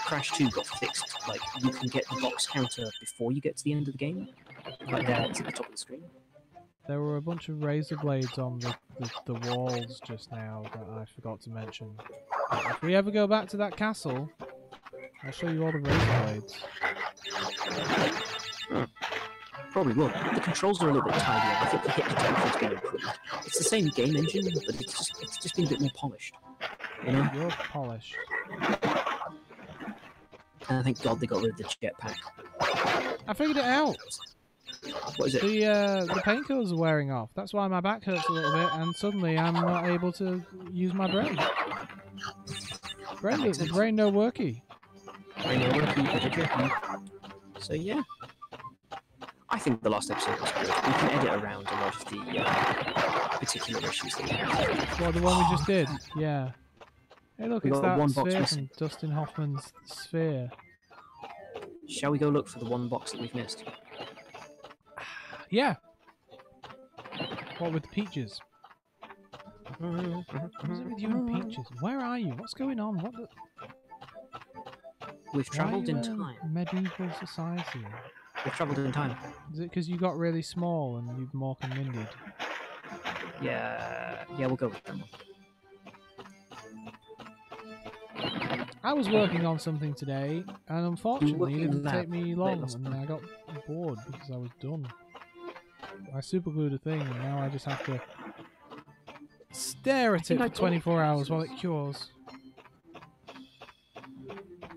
Crash 2 got fixed. Like, you can get the box counter before you get to the end of the game. Like there, it's at the top of the screen. There were a bunch of razor blades on the walls just now that I forgot to mention. But if we ever go back to that castle, I'll show you all the razor blades. Probably will. The controls are a little bit tidier. I think the hit detection's been improved. It's the same game engine, but it's just been a bit more polished. You know? You're polished. And I thank God they got rid of the jetpack. I figured it out. What is it? The painkillers are wearing off. That's why my back hurts a little bit, and suddenly I'm not able to use my brain. Brain no worky. Brain no worky. So yeah. I think the last episode was good. We can edit around a lot of the particular issues that we have. Well, the one we just did, yeah. Hey, look, it's that one box sphere missing. from Dustin Hoffman's Sphere. Shall we go look for the one box that we've missed? Yeah. What with the peaches? What's it with you and peaches? Where are you? What's going on? What the... We've travelled in time. Medieval society. We've travelled in time. Is it because you got really small and you've mork and minded? Yeah, we'll go with that one. I was working on something today, and unfortunately it didn't take me long, and I got bored because I was done. I superglued a thing, and now I just have to stare at it for 24 hours while it cures.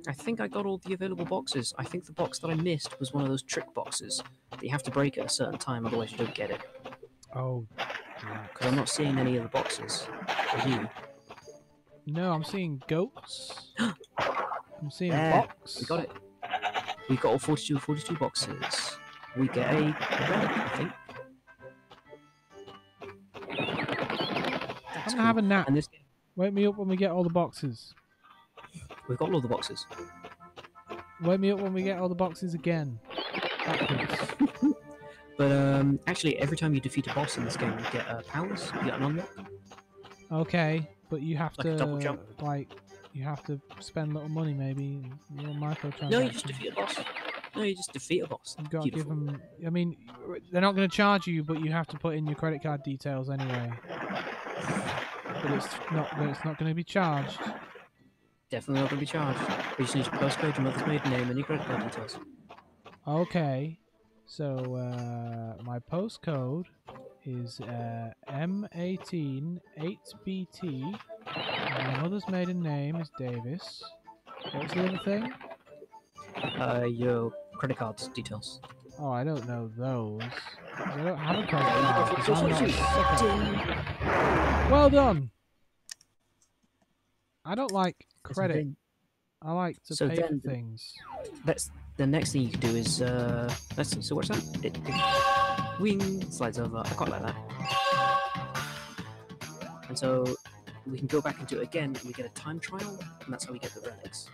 I think I got all the available boxes. I think the box that I missed was one of those trick boxes that you have to break at a certain time, otherwise you don't get it. Oh, because I'm not seeing any of the boxes. Are you? No, I'm seeing goats. I'm seeing a box. We got it. We got all 42 boxes. We get a relic, I think. I'm gonna have a nap. Wake me up when we get all the boxes. We've got all the boxes. Wake me up when we get all the boxes again. But actually, every time you defeat a boss in this game, you get powers. You get an unlock. Okay, but you have to double jump. You have to spend a little money, maybe. Microtransactions. No, you just defeat a boss. No, you just defeat a boss. You've got to give them. I mean, they're not going to charge you, but you have to put in your credit card details anyway. But it's not going to be charged. Definitely not going to be charged. We just need your postcode, your mother's maiden name, and your credit card details. Okay. So my postcode is M18 8BT. My mother's maiden name is Davis. What's the other thing? Your credit card details. Oh, I don't know those. I don't have a credit card because I'm not a sucker. Well done. I don't like credit. I like to pay for things. The next thing you can do is let's see. So what's that? It wing slides over. I quite like that. And so we can go back into it again, and we get a time trial, and that's how we get the relics.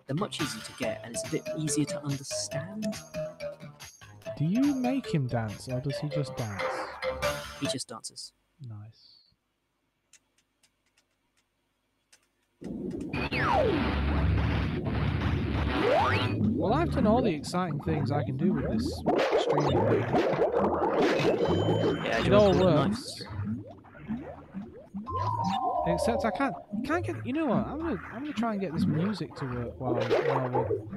They're much easier to get, and it's a bit easier to understand. Do you make him dance, or does he just dance? He just dances. Nice. Well, I've done all the exciting things I can do with this streaming thing. Yeah, it all works. Except I can't get. You know what? I'm gonna try and get this music to work while we're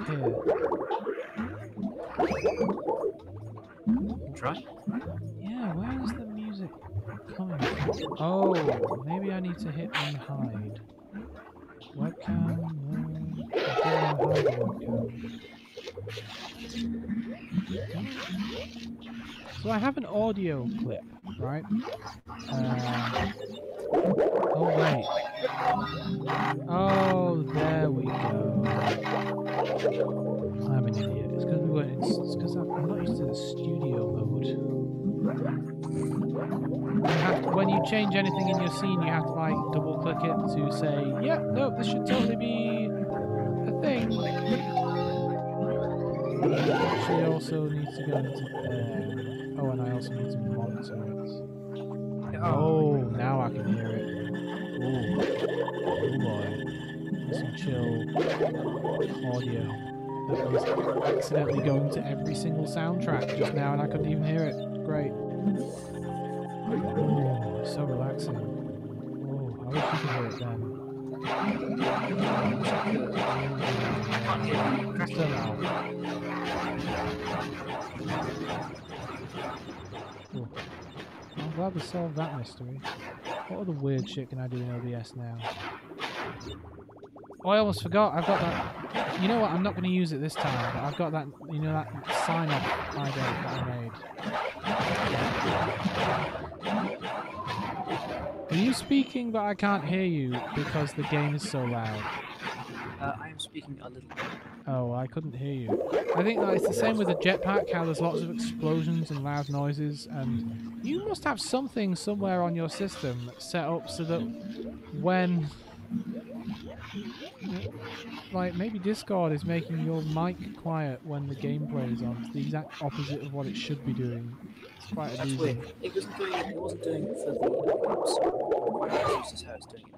here. Try. Yeah, where is the music coming from? Oh, maybe I need to hit unhide. Webcam. Hide the webcam. So I have an audio clip, right? Oh wait. Oh, there we go. I'm an idiot. It's because I'm not used to the studio mode. When you change anything in your scene, you have to like double click it to say, yeah, no, this should totally be a thing. Actually, also needs to go into there. Oh, and I also need to monitor it. Oh, now I can hear it. Oh boy. There's some chill audio that was accidentally going to every single soundtrack just now, and I couldn't even hear it. Great. Oh, so relaxing. Oh, I wish you could hear it then. So loud. Oh. I'm glad we solved that mystery. What other weird shit can I do in OBS now? Oh, I almost forgot. I've got that. You know what? I'm not going to use it this time, but I've got that. You know that sign-off idea that I made. Are you speaking, but I can't hear you because the game is so loud? I am speaking a little bit. Oh, I couldn't hear you. I think that it's the same with the jetpack, how there's lots of explosions and loud noises, and you must have something somewhere on your system set up so that when... Like, maybe Discord is making your mic quiet when the gameplay is on. It's the exact opposite of what it should be doing. It's quite amusing. It wasn't doing it for the apps. Quite confused as how it's doing it now.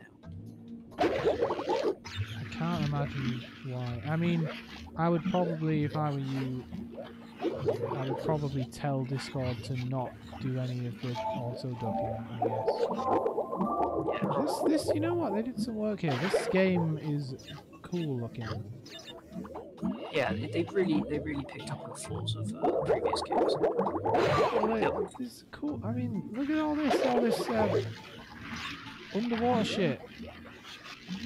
I can't imagine why. I mean, I would probably, if I were you, I would probably tell Discord to not do any of the auto-ducking, I guess. This, you know what? They did some work here. This game is cool looking. Yeah, they really picked up on the flaws of previous games. Well, this is cool. I mean, look at all this underwater shit.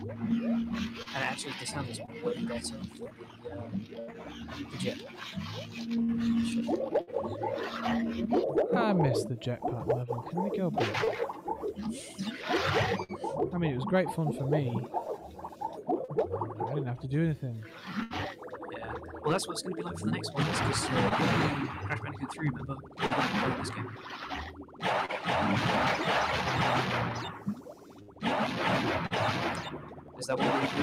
And actually, this handles way better than the jet. I missed the jetpack level. Can we go back? I mean, it was great fun for me. I didn't have to do anything. Yeah. Well, that's what it's going to be like for the next one. It's because Crash Bandicoot 3, remember? This game. Is that what we're doing?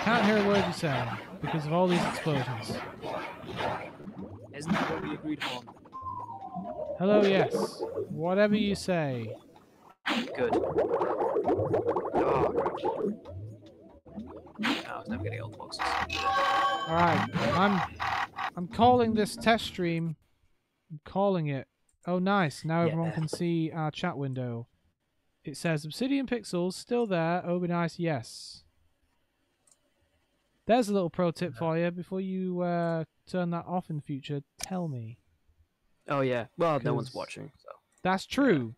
Can't hear a word you're saying because of all these explosions. Isn't that what we agreed upon? Hello, yes. Whatever you say. Good. Oh, crap. I was never getting old boxes. Alright, I'm calling this test stream. I'm calling it. Oh, nice. Now everyone can see our chat window. It says Obsidian Pixels still there. Oh, be nice. Yes. There's a little pro tip for you before you turn that off in the future. Tell me. Oh yeah. Well, no one's 'Cause watching, so. That's true.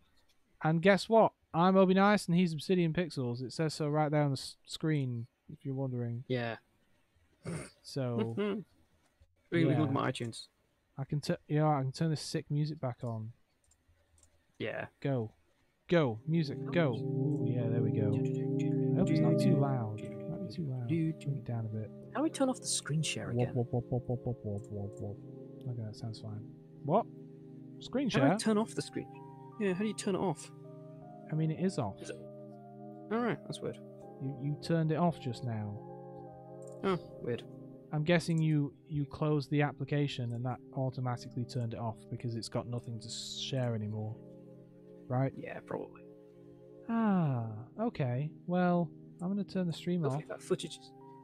And guess what? I'm Obi Nice and he's Obsidian Pixels. It says so right there on the screen, if you're wondering. Yeah. So We can look yeah. at my iTunes. I can turn this sick music back on. Yeah. Go. Music, go. Ooh, yeah, there we go. I hope it's not too loud. It might be too loud. Bring it down a bit. How do we turn off the screen share again? Wop, wop, wop, wop, wop, wop, wop, wop. Okay, that sounds fine. What? Screen How do share? I turn off the screen? Yeah, how do you turn it off? I mean, it is off. Alright, that's weird. You turned it off just now. Oh, weird. I'm guessing you closed the application and that automatically turned it off because it's got nothing to share anymore. Right? Yeah, probably. Ah, okay. Well, I'm going to turn the stream off.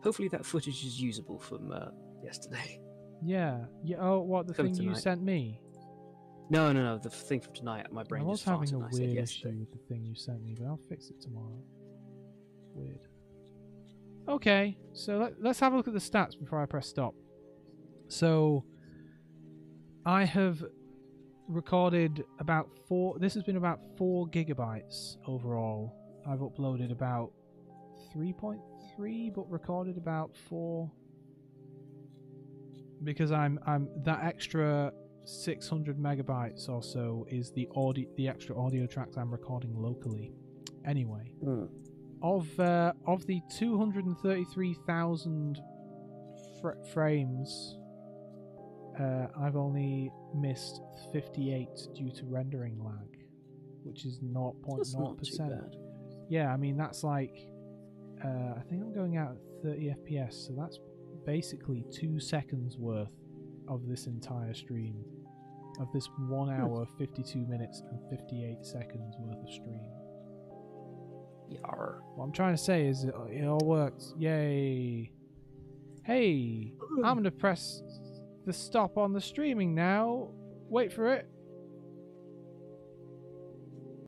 Hopefully that footage is usable from yesterday. Yeah. Oh, what, the thing you sent me? No, the thing from tonight. My brain I was just farted having a and I said weird yesterday. issue with the thing you sent me, but I'll fix it tomorrow. Weird. Okay, so let's have a look at the stats before I press stop. So, I have recorded about this has been about 4 gigabytes overall. I've uploaded about 3.3, but recorded about 4. Because I'm that extra 600 megabytes or so is the extra audio tracks I'm recording locally. Anyway, of the 233,000 frames, I've only missed 58 due to rendering lag, which is 0.0%. Yeah, I mean that's like I think I'm going out at 30 FPS, so that's basically 2 seconds worth of this entire stream. Of this 1 hour, 52 minutes and 58 seconds worth of stream. Yarr. What I'm trying to say is it all worked. Yay. Hey, I'm going to press the stop on the streaming now. Wait for it.